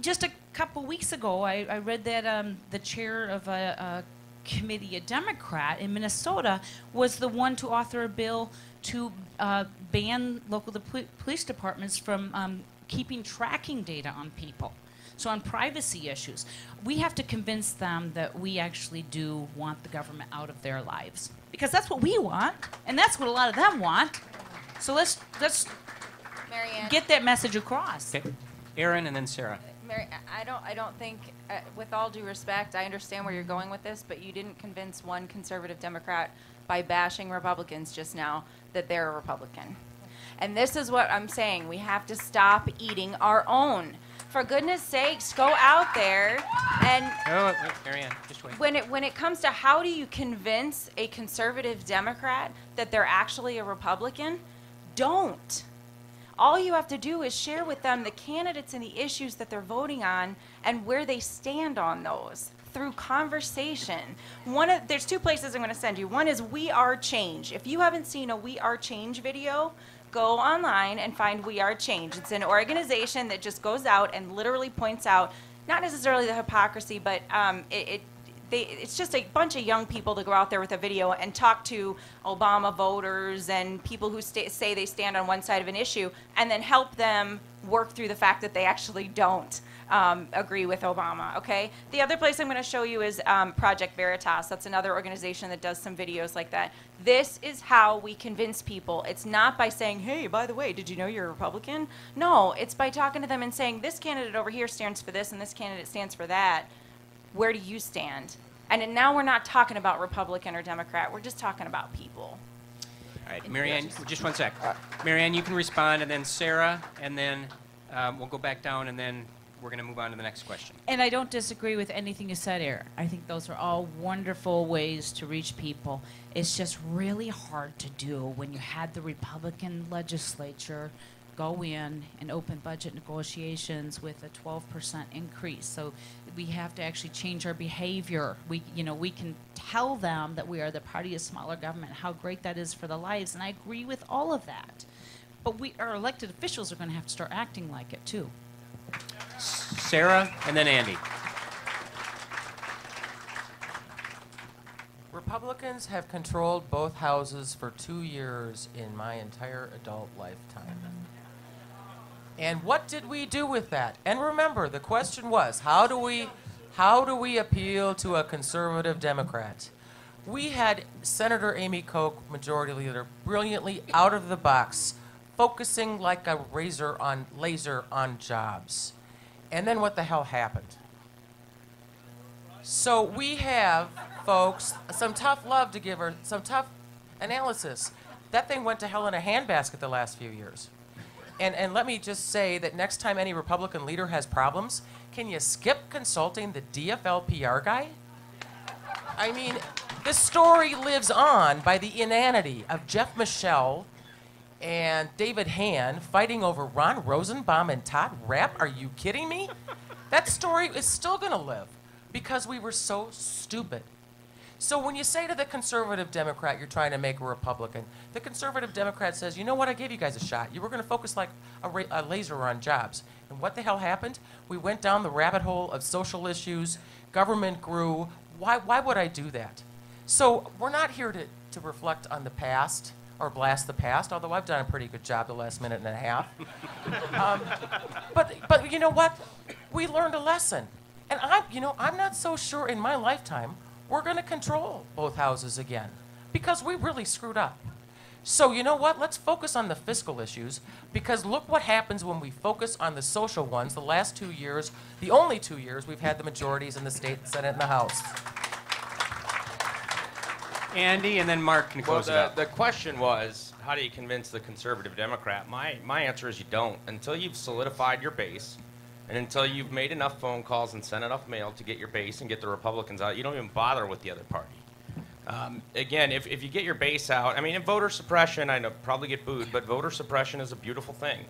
Just a couple weeks ago, I read that the chair of a committee, a Democrat in Minnesota, was the one to author a bill to ban local police departments from keeping tracking data on people. So on privacy issues, we have to convince them that we actually do want the government out of their lives, because that's what we want, and that's what a lot of them want. So let's Marianne. get that message across. Okay. Aaron and then Sarah. Mary, I don't think, with all due respect, I understand where you're going with this, but you didn't convince one conservative Democrat by bashing Republicans just now that they're a Republican. And this is what I'm saying. We have to stop eating our own. For goodness sakes, go out there and Oh, Marianne, just wait. when it comes to how do you convince a conservative Democrat that they're actually a Republican, don't. All you have to do is share with them the candidates and the issues that they're voting on and where they stand on those through conversation. There's two places I'm going to send you. One is We Are Change. If you haven't seen a We Are Change video, go online and find We Are Change. It's an organization that just goes out and literally points out, not necessarily the hypocrisy, but it's just a bunch of young people that go out there with a video and talk to Obama voters and people who say they stand on one side of an issue, and then help them work through the fact that they actually don't agree with Obama, okay? The other place I'm going to show you is Project Veritas. That's another organization that does some videos like that. This is how we convince people. It's not by saying, hey, by the way, did you know you're a Republican? No, it's by talking to them and saying, this candidate over here stands for this and this candidate stands for that. Where do you stand? And now we're not talking about Republican or Democrat. We're just talking about people. All right, Marianne, just one sec. Marianne, you can respond, and then Sarah, and then we'll go back down, and then we're going to move on to the next question. And I don't disagree with anything you said, Aaron. I think those are all wonderful ways to reach people. It's just really hard to do when you had the Republican legislature go in and open budget negotiations with a 12% increase. So we have to actually change our behavior. We can tell them that we are the party of smaller government, how great that is for the lives, and I agree with all of that. But our elected officials are going to have to start acting like it too. Sarah, and then Andy. Republicans have controlled both houses for 2 years in my entire adult lifetime. And what did we do with that? And remember, the question was, how do we appeal to a conservative Democrat? We had Senator Amy Koch, Majority Leader, brilliantly out of the box, focusing like a laser on jobs. And then what the hell happened? So we have, folks, some tough love to give her, some tough analysis. That thing went to hell in a handbasket the last few years. And let me just say that next time any Republican leader has problems, can you skip consulting the DFL PR guy? I mean, this story lives on by the inanity of Jeff Michelle and David Hand fighting over Ron Rosenbaum and Todd Rapp. Are you kidding me? That story is still going to live because we were so stupid. So when you say to the conservative Democrat you're trying to make a Republican, the conservative Democrat says, you know what, I gave you guys a shot. You were going to focus like a laser on jobs. And what the hell happened? We went down the rabbit hole of social issues. Government grew. Why would I do that? So we're not here to reflect on the past or blast the past, although I've done a pretty good job the last minute and a half. But you know what? We learned a lesson. And I'm not so sure in my lifetime we're going to control both houses again because we really screwed up. So you know what? Let's focus on the fiscal issues because look what happens when we focus on the social ones. The last 2 years, the only 2 years we've had the majorities in the state, the Senate, and the House. Andy, and then Mark can close it out. The question was, how do you convince the conservative Democrat? My answer is you don't. Until you've solidified your base, and until you've made enough phone calls and sent enough mail to get your base and get the Republicans out, you don't even bother with the other party. Again, if you get your base out, I mean, in voter suppression, I know probably get booed, but voter suppression is a beautiful thing.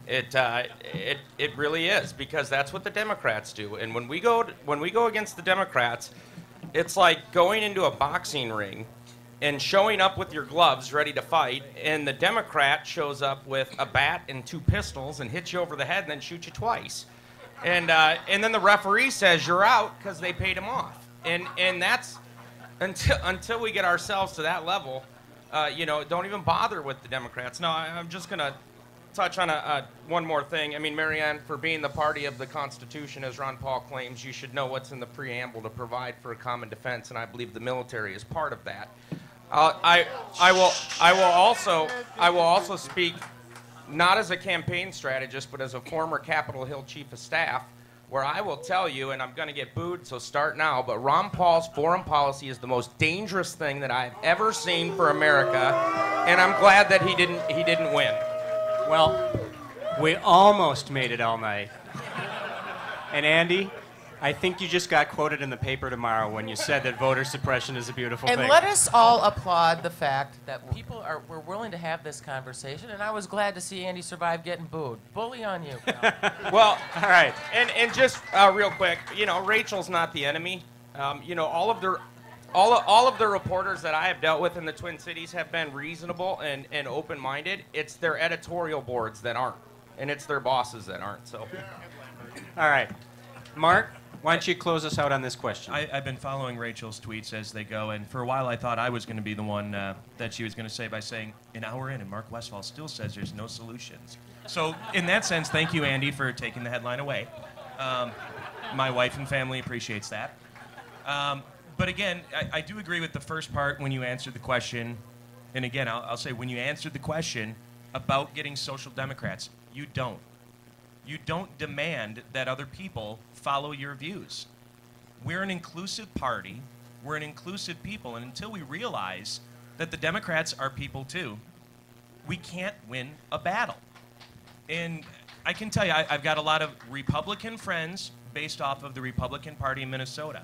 It really is because that's what the Democrats do. And when we go against the Democrats, it's like going into a boxing ring and showing up with your gloves ready to fight, and the Democrat shows up with a bat and 2 pistols and hits you over the head and then shoots you twice. And then the referee says you're out because they paid him off. And until we get ourselves to that level, don't even bother with the Democrats. No, I'm just going to touch on one more thing. I mean, Marianne, for being the party of the Constitution, as Ron Paul claims, you should know what's in the preamble to provide for a common defense, and I believe the military is part of that. I will also speak not as a campaign strategist, but as a former Capitol Hill chief of staff, where I will tell you, and I'm going to get booed, so start now, but Ron Paul's foreign policy is the most dangerous thing that I've ever seen for America, and I'm glad that he didn't win. Well, we almost made it all night. And Andy, I think you just got quoted in the paper tomorrow when you said that voter suppression is a beautiful thing. And let us all applaud the fact that people were willing to have this conversation, and I was glad to see Andy survive getting booed. Bully on you, pal. Well, All right. and just real quick, Rachel's not the enemy. All of the reporters that I have dealt with in the Twin Cities have been reasonable and open-minded. It's their editorial boards that aren't, and it's their bosses that aren't. So, All right. Mark, why don't you close us out on this question? I've been following Rachel's tweets as they go, and for a while I thought I was going to be the one that she was going to say by saying, an hour in, and Mark Westphal still says there's no solutions. So in that sense, thank you, Andy, for taking the headline away. My wife and family appreciates that. But again, I do agree with the first part when you answered the question, and again, I'll say when you answered the question about getting social democrats, you don't. You don't demand that other people follow your views. We're an inclusive party. We're an inclusive people. And until we realize that the Democrats are people too, we can't win a battle. And I can tell you, I've got a lot of Republican friends based off of the Republican Party in Minnesota.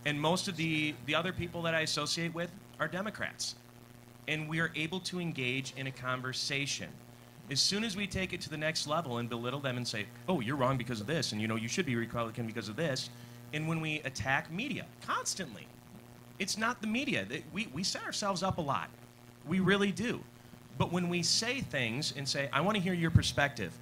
And most of the other people that I associate with are Democrats. And we are able to engage in a conversation. As soon as we take it to the next level and belittle them and say, oh, you're wrong because of this, and you should be Republican because of this, and when we attack media constantly, it's not the media. We set ourselves up a lot. We really do. But when we say things and say, I want to hear your perspective,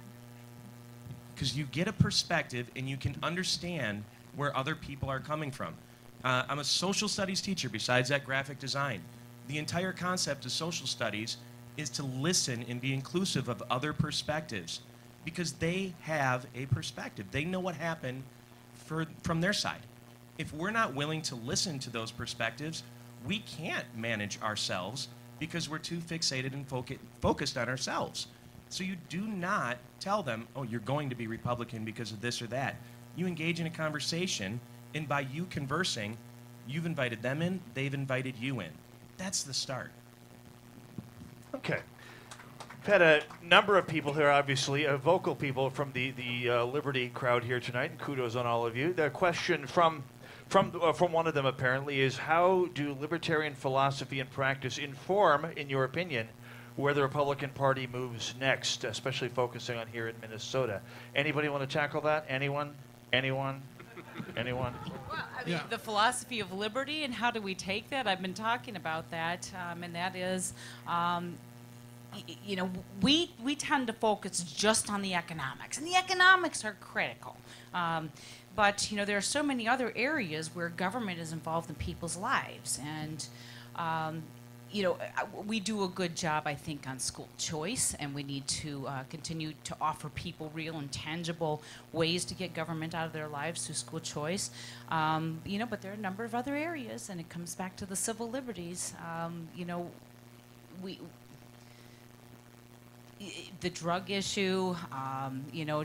because you get a perspective and you can understand where other people are coming from. I'm a social studies teacher besides that graphic design. The entire concept of social studies is to listen and be inclusive of other perspectives because they have a perspective. They know what happened from their side. If we're not willing to listen to those perspectives, we can't manage ourselves because we're too fixated and focused on ourselves. So you do not tell them, oh, you're going to be Republican because of this or that. You engage in a conversation, and by you conversing, you've invited them in, they've invited you in. That's the start. Okay. We've had a number of people here, obviously, vocal people from the Liberty crowd here tonight, and kudos on all of you. The question from one of them, apparently, is how do libertarian philosophy and practice inform, in your opinion, where the Republican Party moves next, especially focusing on here in Minnesota? Anybody want to tackle that? Anyone? Anyone? Anyone? Well, I mean, the philosophy of liberty, and how do we take that? I've been talking about that, and that is, we tend to focus just on the economics, and the economics are critical. But there are so many other areas where government is involved in people's lives, and we do a good job, I think, on school choice, and we need to continue to offer people real and tangible ways to get government out of their lives through school choice. But there are a number of other areas, and it comes back to the civil liberties. The drug issue,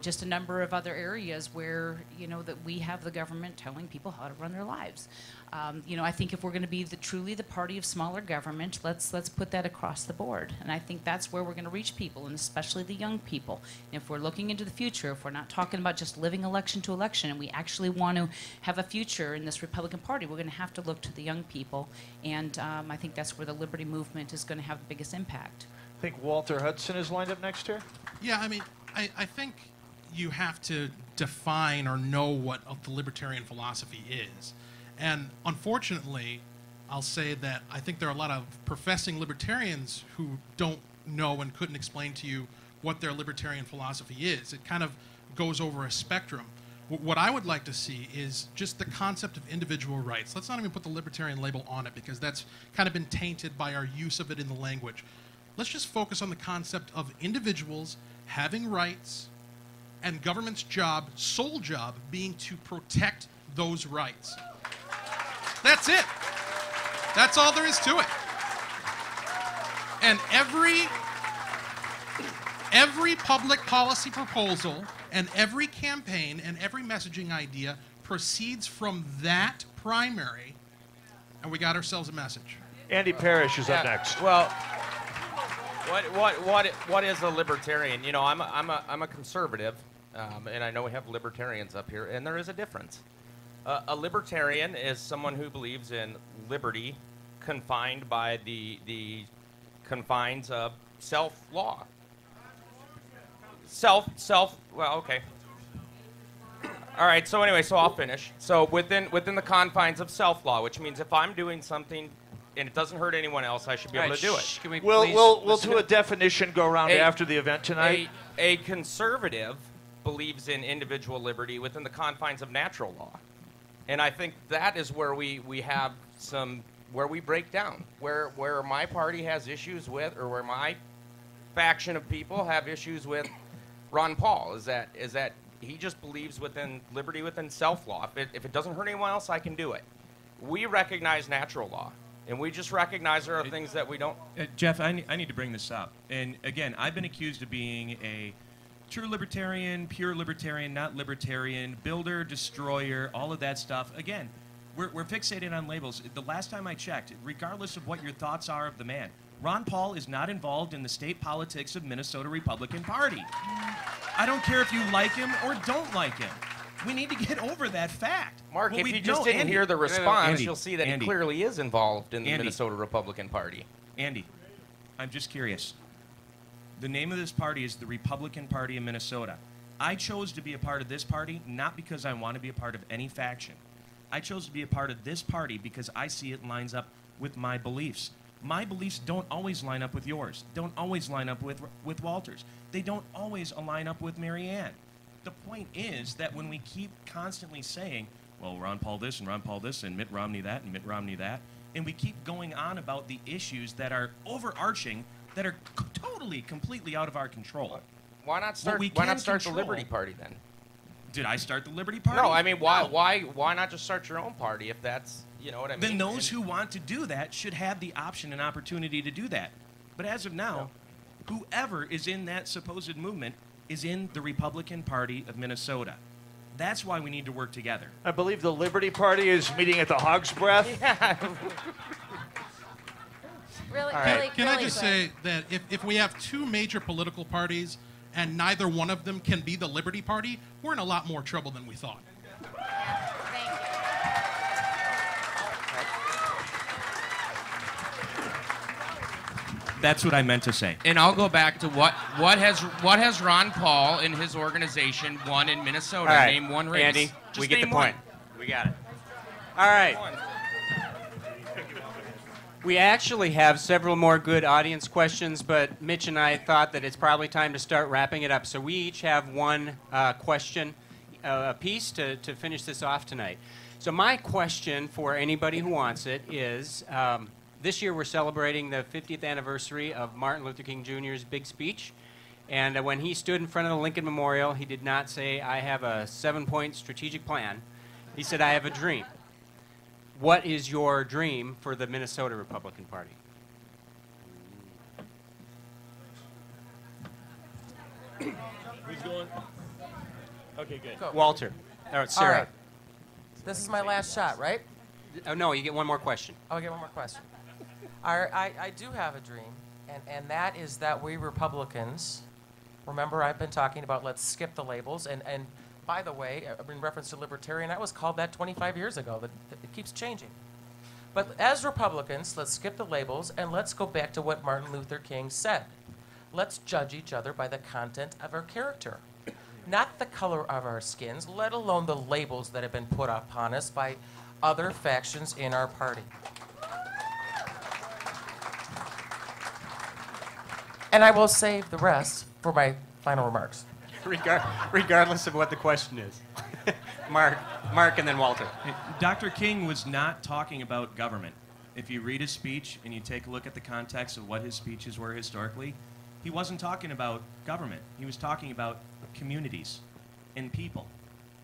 just a number of other areas where, that we have the government telling people how to run their lives. I think if we're going to be truly the party of smaller government, let's put that across the board. And I think that's where we're going to reach people, and especially the young people. And if we're looking into the future, if we're not talking about just living election to election, and we actually want to have a future in this Republican Party, we're going to have to look to the young people. And I think that's where the Liberty Movement is going to have the biggest impact. I think Walter Hudson is lined up next here. Yeah, I mean, I think you have to define or know what the libertarian philosophy is. And unfortunately, I'll say that I think there are a lot of professing libertarians who don't know and couldn't explain to you what their libertarian philosophy is. It kind of goes over a spectrum. What I would like to see is just the concept of individual rights. Let's not even put the libertarian label on it because that's kind of been tainted by our use of it in the language. Let's just focus on the concept of individuals having rights and government's job, sole job, being to protect those rights. That's it. That's all there is to it. And every public policy proposal and every campaign and every messaging idea proceeds from that primary, and we got ourselves a message. Andy Parrish is up next. Well, what is a libertarian? You know, I'm a conservative, and I know we have libertarians up here, and there is a difference. A libertarian is someone who believes in liberty confined by the confines of self-law. Well, okay. All right, so anyway, so I'll finish. So within the confines of self-law, which means if I'm doing something and it doesn't hurt anyone else, I should be able to do it. Can we We'll do a definition go around after the event tonight. A conservative believes in individual liberty within the confines of natural law. And I think that is where we have where we break down, where my party has issues with, or where my faction of people have issues with Ron Paul, is that he just believes within liberty within self-law. If it doesn't hurt anyone else, I can do it. We recognize natural law, and we just recognize there are things that we don't. Jeff, I need to bring this up. And again, I've been accused of being a true libertarian, pure libertarian, not libertarian, builder, destroyer, all of that stuff. Again, we're fixated on labels. The last time I checked, regardless of what your thoughts are of the man, Ron Paul is not involved in the state politics of Minnesota Republican Party. I don't care if you like him or don't like him. We need to get over that fact. Mark, What if we you just don't- didn't Andy, hear the response, Andy, you'll see that Andy, he clearly is involved in the Andy. Minnesota Republican Party. Andy, I'm just curious. The name of this party is the Republican Party of Minnesota. I chose to be a part of this party not because I want to be a part of any faction. I chose to be a part of this party because I see it lines up with my beliefs. My beliefs don't always line up with yours, don't always line up with Walter's. They don't always align up with Marianne. The point is that when we keep constantly saying, well, Ron Paul this and Ron Paul this and Mitt Romney that and Mitt Romney that, and we keep going on about the issues that are overarching, that are totally, completely out of our control. Why not start the Liberty Party then? Did I start the Liberty Party? No, I mean, why not just start your own party if that's, you know what I mean? Then those who want to do that should have the option and opportunity to do that. But as of now, whoever is in that supposed movement is in the Republican Party of Minnesota. That's why we need to work together. I believe the Liberty Party is meeting at the Hog's Breath. Really, Can I just say that if we have two major political parties and neither one of them can be the Liberty Party, we're in a lot more trouble than we thought. Thank you. That's what I meant to say. And I'll go back to what has Ron Paul and his organization won in Minnesota? All right. Name one race. Andy, Just we get the name one. point. We got it. All right. We actually have several more good audience questions, but Mitch and I thought that it's probably time to start wrapping it up. So we each have one question apiece to finish this off tonight. So my question for anybody who wants it is, this year we're celebrating the 50th anniversary of Martin Luther King Jr.'s big speech. And when he stood in front of the Lincoln Memorial, he did not say, I have a 7-point strategic plan. He said, I have a dream. What is your dream for the Minnesota Republican Party? Who's going? Okay, good. Walter. Or Sarah. All right. This is my last shot, right? Oh, no, you get one more question. I'll get one more question. I do have a dream, and that is that we Republicans, remember I've been talking about let's skip the labels, and by the way, in reference to libertarian, I was called that 25 years ago. It keeps changing. But as Republicans, let's skip the labels and let's go back to what Martin Luther King said. Let's judge each other by the content of our character, not the color of our skins, let alone the labels that have been put upon us by other factions in our party. And I will save the rest for my final remarks. regardless of what the question is. Mark, and then Walter. Dr. King was not talking about government. If you read his speech and you take a look at the context of what his speeches were historically, he wasn't talking about government. He was talking about communities and people.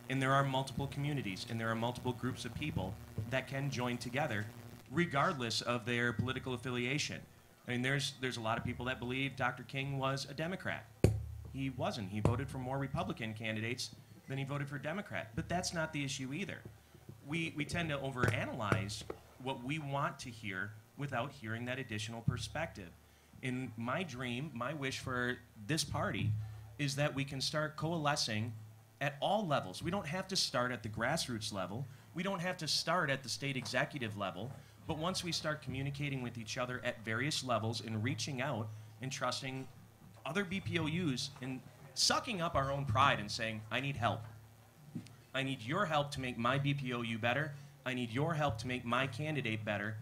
And there are multiple communities and there are multiple groups of people that can join together regardless of their political affiliation. I mean, there's a lot of people that believe Dr. King was a Democrat. He wasn't. He voted for more Republican candidates than he voted for Democrat. But that's not the issue either. We tend to overanalyze what we want to hear without hearing that additional perspective. In my dream, my wish for this party is that we can start coalescing at all levels. We don't have to start at the grassroots level. We don't have to start at the state executive level. But once we start communicating with each other at various levels and reaching out and trusting other BPOUs and sucking up our own pride and saying, I need help. I need your help to make my BPOU better. I need your help to make my candidate better.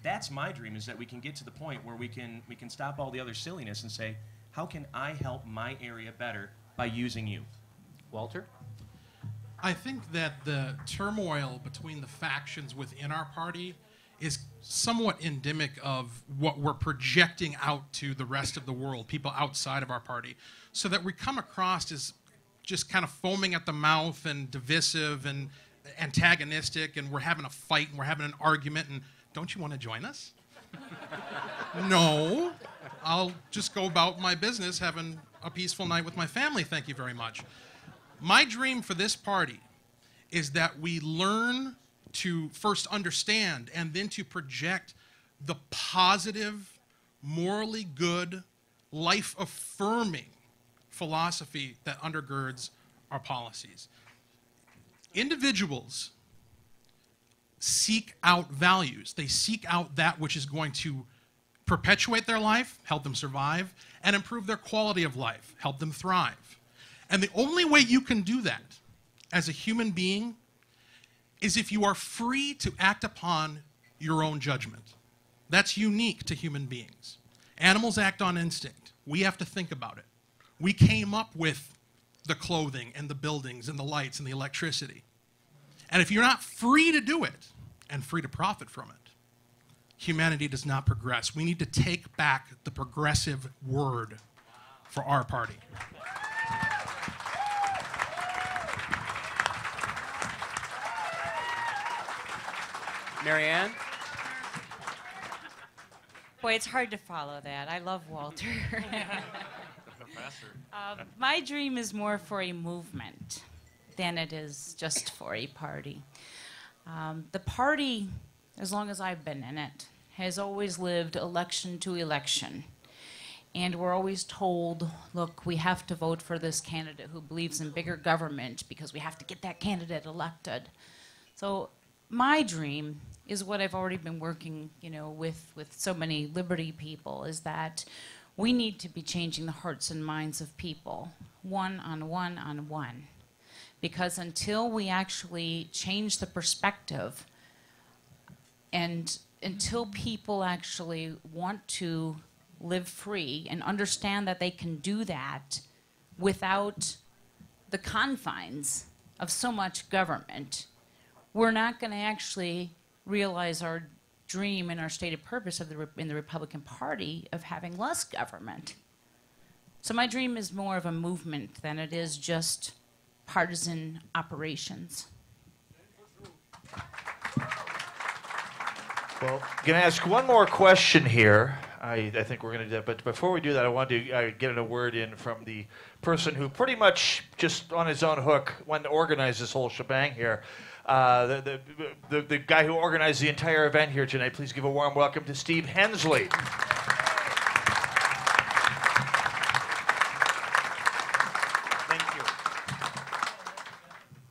That's my dream, is that we can get to the point where we can stop all the other silliness and say, how can I help my area better by using you? Walter? I think that the turmoil between the factions within our party is somewhat endemic of what we're projecting out to the rest of the world, people outside of our party, so that we come across as just kind of foaming at the mouth and divisive and antagonistic, and we're having a fight and we're having an argument, and don't you want to join us? No, I'll just go about my business having a peaceful night with my family, thank you very much. My dream for this party is that we learn to first understand and then to project the positive, morally good, life-affirming philosophy that undergirds our policies. Individuals seek out values. They seek out that which is going to perpetuate their life, help them survive, and improve their quality of life, help them thrive. And the only way you can do that as a human being is if you are free to act upon your own judgment. That's unique to human beings. Animals act on instinct. We have to think about it. We came up with the clothing and the buildings and the lights and the electricity. And if you're not free to do it and free to profit from it, humanity does not progress. We need to take back the progressive word for our party. Marianne? Boy, it's hard to follow that. I love Walter. My dream is more for a movement than it is just for a party. The party, as long as I've been in it, has always lived election to election. And we're always told, look, we have to vote for this candidate who believes in bigger government because we have to get that candidate elected. So my dream is what I've already been working, with so many liberty people, is that we need to be changing the hearts and minds of people, one on one on one. Because until we actually change the perspective and until people actually want to live free and understand that they can do that without the confines of so much government, we're not going to actually realize our dream and our stated purpose in the Republican Party of having less government. So my dream is more of a movement than it is just partisan operations. Well, I'm going to ask one more question here. I think we're going to do that. But before we do that, I want to get a word in from the person who pretty much just on his own hook went to organize this whole shebang here. The guy who organized the entire event here tonight. Please give a warm welcome to Steve Hensley. Thank you.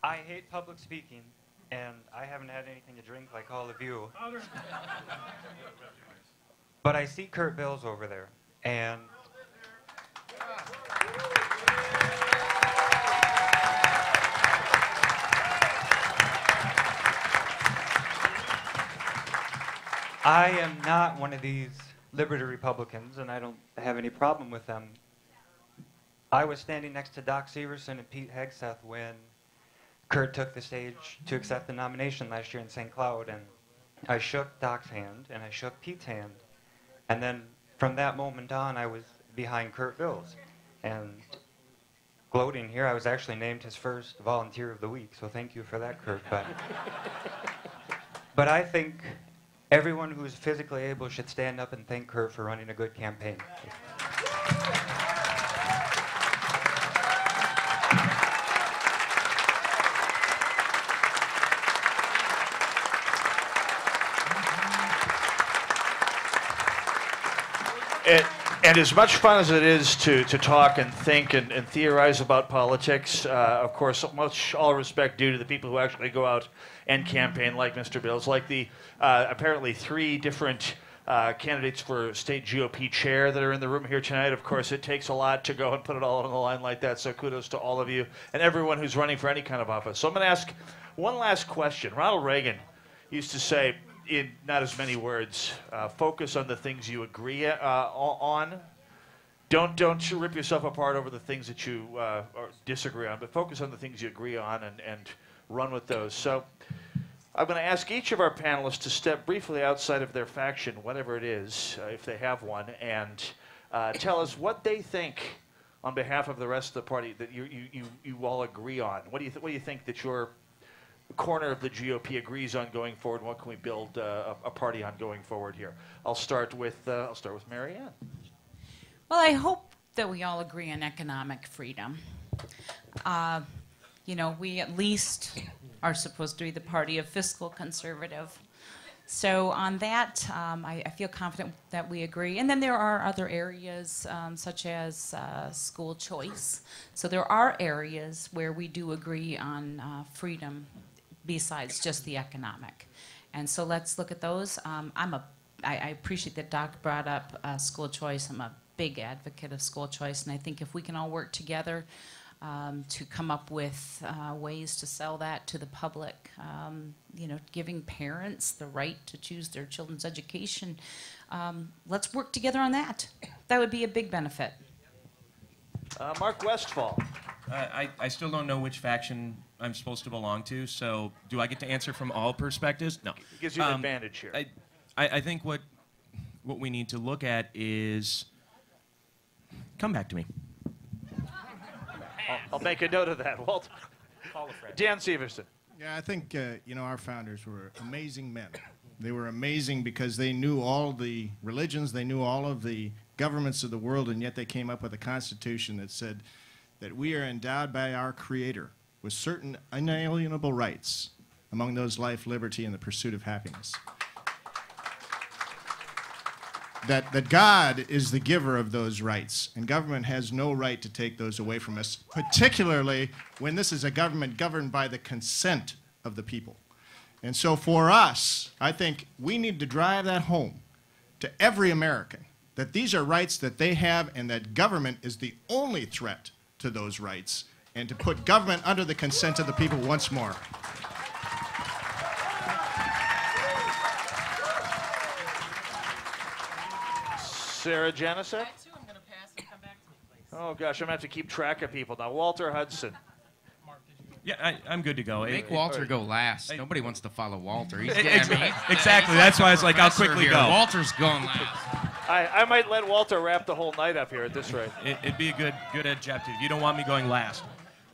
I hate public speaking, and I haven't had anything to drink like all of you. But I see Kurt Bills over there, and I am not one of these liberty Republicans, and I don't have any problem with them. I was standing next to Doc Severson and Pete Hegseth when Kurt took the stage to accept the nomination last year in St. Cloud, and I shook Doc's hand and I shook Pete's hand, and then from that moment on I was behind Kurt Bills. And gloating here, I was actually named his first volunteer of the week, so thank you for that, Kurt. But I think everyone who's physically able should stand up and thank Kurt for running a good campaign. And as much fun as it is to talk and think and theorize about politics, of course, much all respect due to the people who actually go out and campaign, like Mr. Bills, like the apparently 3 different candidates for state GOP chair that are in the room here tonight. Of course, it takes a lot to go and put it all on the line like that, so kudos to all of you and everyone who's running for any kind of office. So I'm going to ask one last question. Ronald Reagan used to say, in not as many words, focus on the things you agree on. Don't rip yourself apart over the things that you disagree on, but focus on the things you agree on and run with those. So I'm going to ask each of our panelists to step briefly outside of their faction, whatever it is, if they have one, and tell us what they think on behalf of the rest of the party that you all agree on. What do you think that your corner of the GOP agrees on going forward? What can we build a party on going forward here? I'll start with Mary Ann. Well, I hope that we all agree on economic freedom. We at least are supposed to be the party of fiscal conservative. So on that, I feel confident that we agree. And then there are other areas such as school choice. So there are areas where we do agree on freedom besides just the economic. And so let's look at those. I appreciate that Doc brought up school choice. I'm a big advocate of school choice, and I think if we can all work together to come up with ways to sell that to the public, giving parents the right to choose their children's education, let's work together on that. That would be a big benefit. Mark Westfall. I still don't know which faction I'm supposed to belong to, so do I get to answer from all perspectives? No. It gives you an advantage here. I think what we need to look at is... Come back to me. I'll make a note of that, Walt. Dan Severson. Yeah, I think, our founders were amazing men. They were amazing because they knew all the religions, they knew all of the governments of the world, and yet they came up with a constitution that said that we are endowed by our Creator with certain unalienable rights, among those life, liberty, and the pursuit of happiness. That God is the giver of those rights, and government has no right to take those away from us, particularly when this is a government governed by the consent of the people. And so for us, I think we need to drive that home to every American, that these are rights that they have and that government is the only threat to those rights, and to put government under the consent of the people once more. Sarah Janicek? Oh, gosh, I'm going to have to keep track of people now. Walter Hudson. Yeah, I'm good to go. Make Walter go last. Nobody wants to follow Walter. He's exactly. That's why I was like, I'll quickly go. Walter's going last. I might let Walter wrap the whole night up here at this rate. It'd be a good objective. You don't want me going last.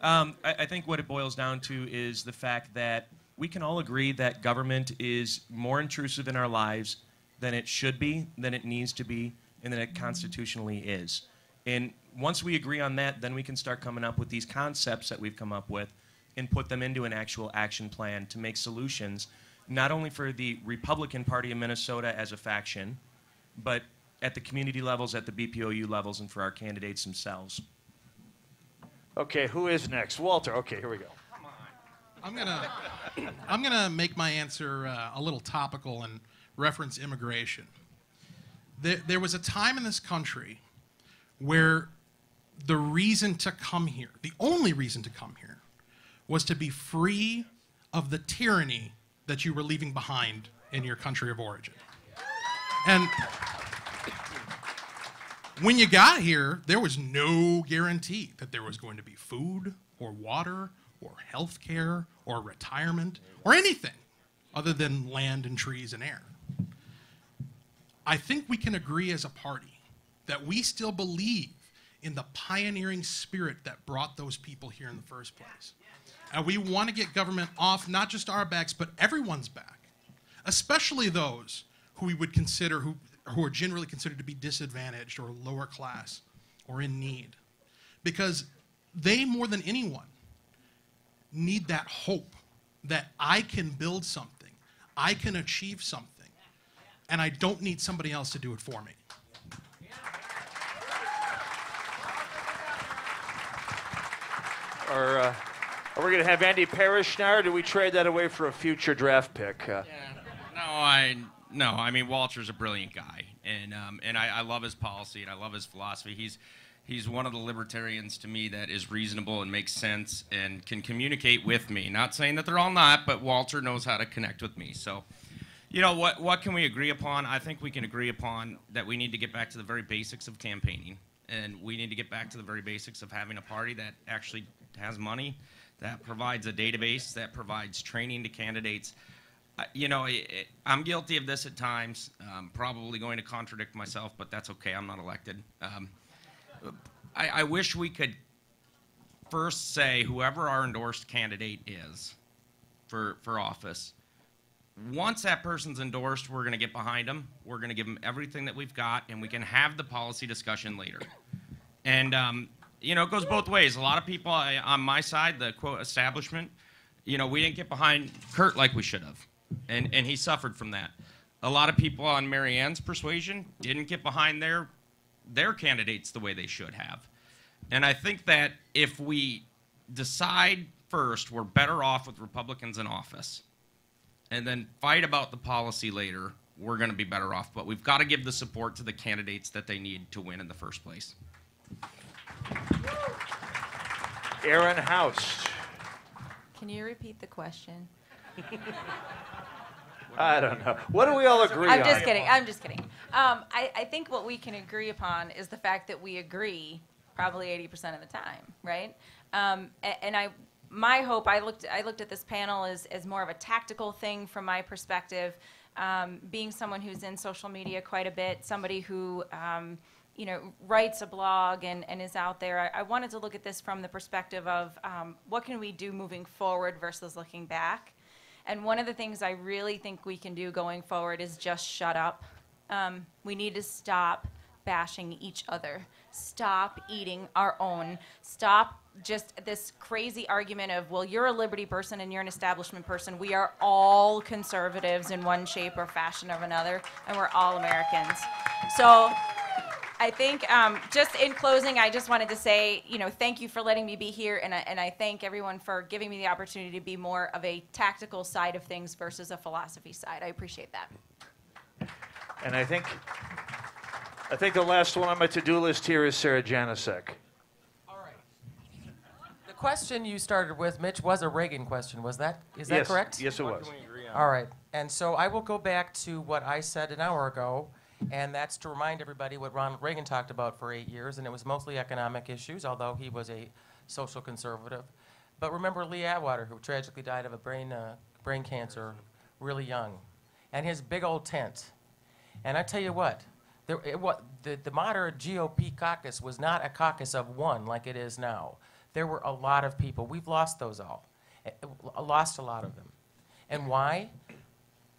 I think what it boils down to is the fact that we can all agree that government is more intrusive in our lives than it should be, than it needs to be, and than it constitutionally is. And once we agree on that, then we can start coming up with these concepts that we've come up with and put them into an actual action plan to make solutions, not only for the Republican Party of Minnesota as a faction, but at the community levels, at the BPOU levels, and for our candidates themselves. Okay, who is next? Walter. Okay, here we go. I'm gonna make my answer a little topical and reference immigration. There was a time in this country where the reason to come here, the only reason to come here, was to be free of the tyranny that you were leaving behind in your country of origin. And When you got here, there was no guarantee that there was going to be food or water or health care or retirement or anything other than land and trees and air. I think we can agree as a party that we still believe in the pioneering spirit that brought those people here in the first place. And we want to get government off not just our backs, but everyone's back, especially those who we would consider, who are generally considered to be disadvantaged or lower class or in need. Because they, more than anyone, need that hope that I can build something, I can achieve something, and I don't need somebody else to do it for me. Are we going to have Andy Parrish now, or do we trade that away for a future draft pick? No, I mean, Walter's a brilliant guy, and I love his policy and I love his philosophy. He's one of the libertarians to me that is reasonable and makes sense and can communicate with me. Not saying that they're all not, but Walter knows how to connect with me. So, you know, what can we agree upon? I think we can agree upon that we need to get back to the very basics of campaigning, and we need to get back to the very basics of having a party that actually has money, that provides a database, that provides training to candidates. You know, I'm guilty of this at times. I'm probably going to contradict myself, but that's okay. I'm not elected. I wish we could first say whoever our endorsed candidate is for office, once that person's endorsed, we're going to get behind them. We're going to give them everything that we've got, and we can have the policy discussion later. And, you know, it goes both ways. A lot of people on my side, the, quote, establishment, you know, we didn't get behind Kurt like we should have, and he suffered from that. A lot of people on Mary Ann's persuasion didn't get behind their candidates the way they should have. And I think that if we decide first we're better off with Republicans in office and then fight about the policy later, we're going to be better off. But we've got to give the support to the candidates that they need to win in the first place. Aaron House. Can you repeat the question? I don't know. What do we all agree on? I'm just kidding. I'm just kidding. I think what we can agree upon is the fact that we agree probably 80% of the time, right? My hope, I looked at this panel as more of a tactical thing from my perspective, being someone who's in social media quite a bit, somebody who you know, writes a blog and is out there. I wanted to look at this from the perspective of what can we do moving forward versus looking back. And one of the things I really think we can do going forward is just shut up. We need to stop bashing each other. Stop eating our own. Stop just this crazy argument of, well, you're a liberty person and you're an establishment person. We are all conservatives in one shape or fashion or another, and we're all Americans. So I think just in closing, I just wanted to say, you know, thank you for letting me be here, and I thank everyone for giving me the opportunity to be more of a tactical side of things versus a philosophy side. I appreciate that. And I think the last one on my to-do list here is Sarah Janasek. All right. The question you started with, Mitch, was a Reagan question. Is that correct? Yes, it was. All right. And so I will go back to what I said an hour ago, and that's to remind everybody what Ronald Reagan talked about for 8 years, and it was mostly economic issues, although he was a social conservative. But remember Lee Atwater, who tragically died of a brain cancer really young, and his big old tent. And I tell you what, the moderate GOP caucus was not a caucus of one like it is now. There were a lot of people. We've lost those all. Lost a lot of them. And why?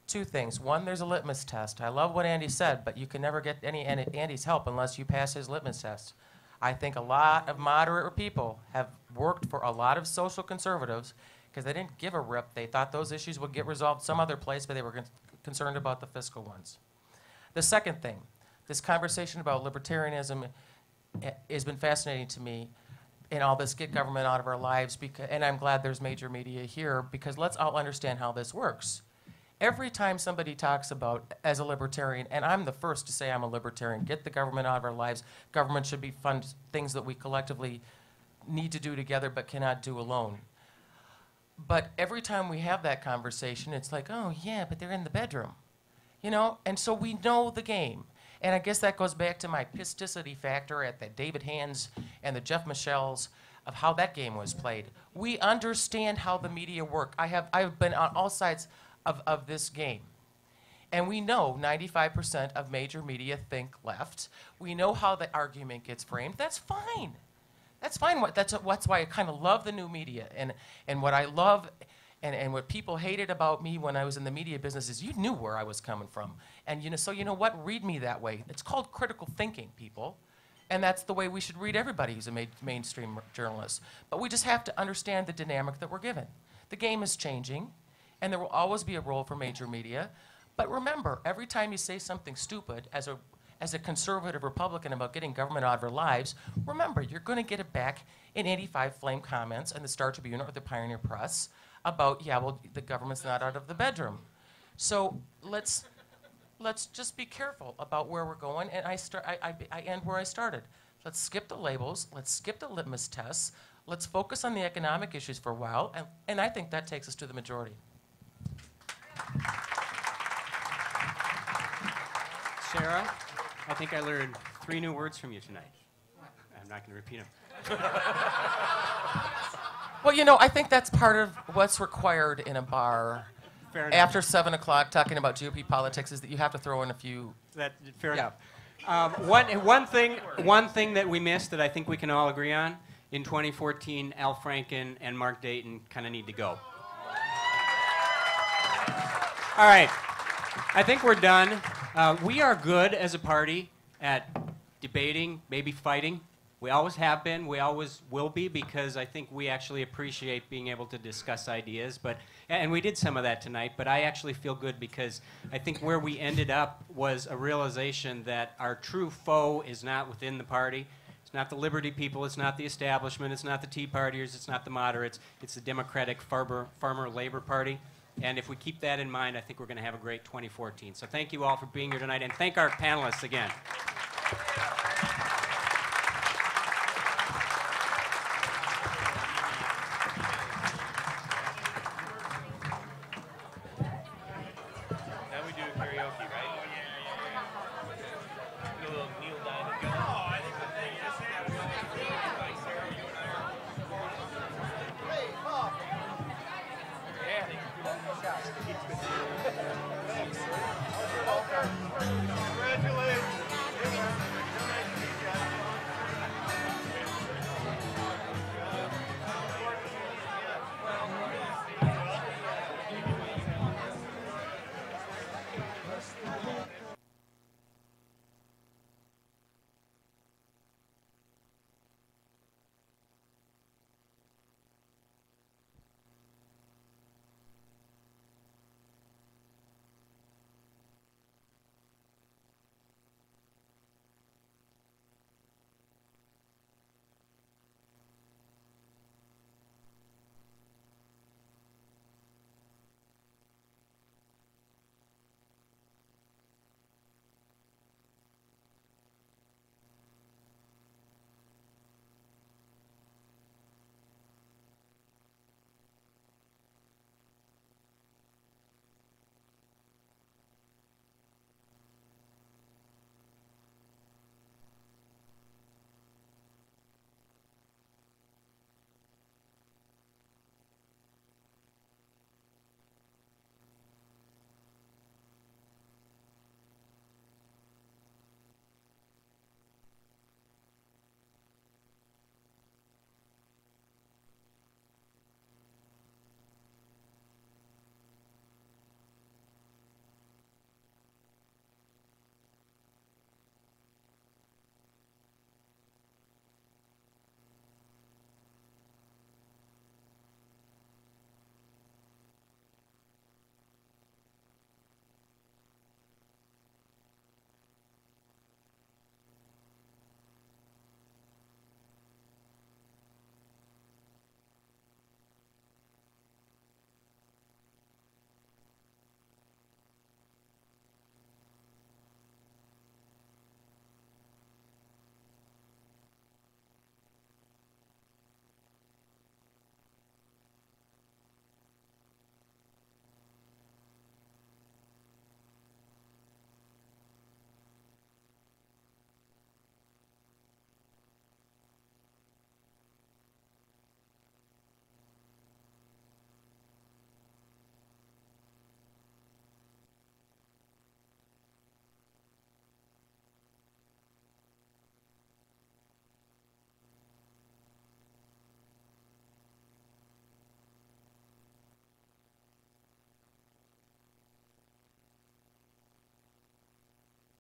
Two things. One, there's a litmus test. I love what Andy said, but you can never get Andy's help unless you pass his litmus test. I think a lot of moderate people have worked for a lot of social conservatives because they didn't give a rip. They thought those issues would get resolved some other place, but they were concerned about the fiscal ones. The second thing, this conversation about libertarianism has been fascinating to me in all this get government out of our lives, and I'm glad there's major media here, because let's all understand how this works. Every time somebody talks about, as a libertarian, and I'm the first to say I'm a libertarian, get the government out of our lives, government should be fund things that we collectively need to do together but cannot do alone. But every time we have that conversation, it's like, oh yeah, but they're in the bedroom. You know, and so we know the game. And I guess that goes back to my pisticity factor at the David Hands and the Jeff Michels of how that game was played. We understand how the media work. I've been on all sides of this game. And we know 95% of major media think left. We know how the argument gets framed. That's fine. That's fine. That's why I kind of love the new media. And what I love and what people hated about me when I was in the media business is you knew where I was coming from. And so you know what? Read me that way. It's called critical thinking, people. And that's the way we should read everybody who's a mainstream journalist. But we just have to understand the dynamic that we're given. The game is changing, and there will always be a role for major media. But remember, every time you say something stupid as a conservative Republican about getting government out of our lives, remember, you're going to get it back in 85 flame comments in the Star Tribune or the Pioneer Press about, yeah, well, the government's not out of the bedroom. So let's just be careful about where we're going, and I end where I started. Let's skip the labels. Let's skip the litmus tests. Let's focus on the economic issues for a while, and I think that takes us to the majority. Sarah, I think I learned 3 new words from you tonight. I'm not going to repeat them. Well, I think that's part of what's required in a bar Fair enough. after 7 o'clock talking about GOP politics is that you have to throw in a few. Fair enough. One thing that we missed that I think we can all agree on, in 2014, Al Franken and Mark Dayton kind of need to go. All right. I think we're done. We are good as a party at debating, maybe fighting. We always have been. We always will be, because I think we actually appreciate being able to discuss ideas. And we did some of that tonight, but I actually feel good because I think where we ended up was a realization that our true foe is not within the party. It's not the Liberty people. It's not the establishment. It's not the Tea Partiers. It's not the moderates. It's the Democratic Farmer Labor Party. And if we keep that in mind, I think we're going to have a great 2014. So thank you all for being here tonight, and thank our panelists again.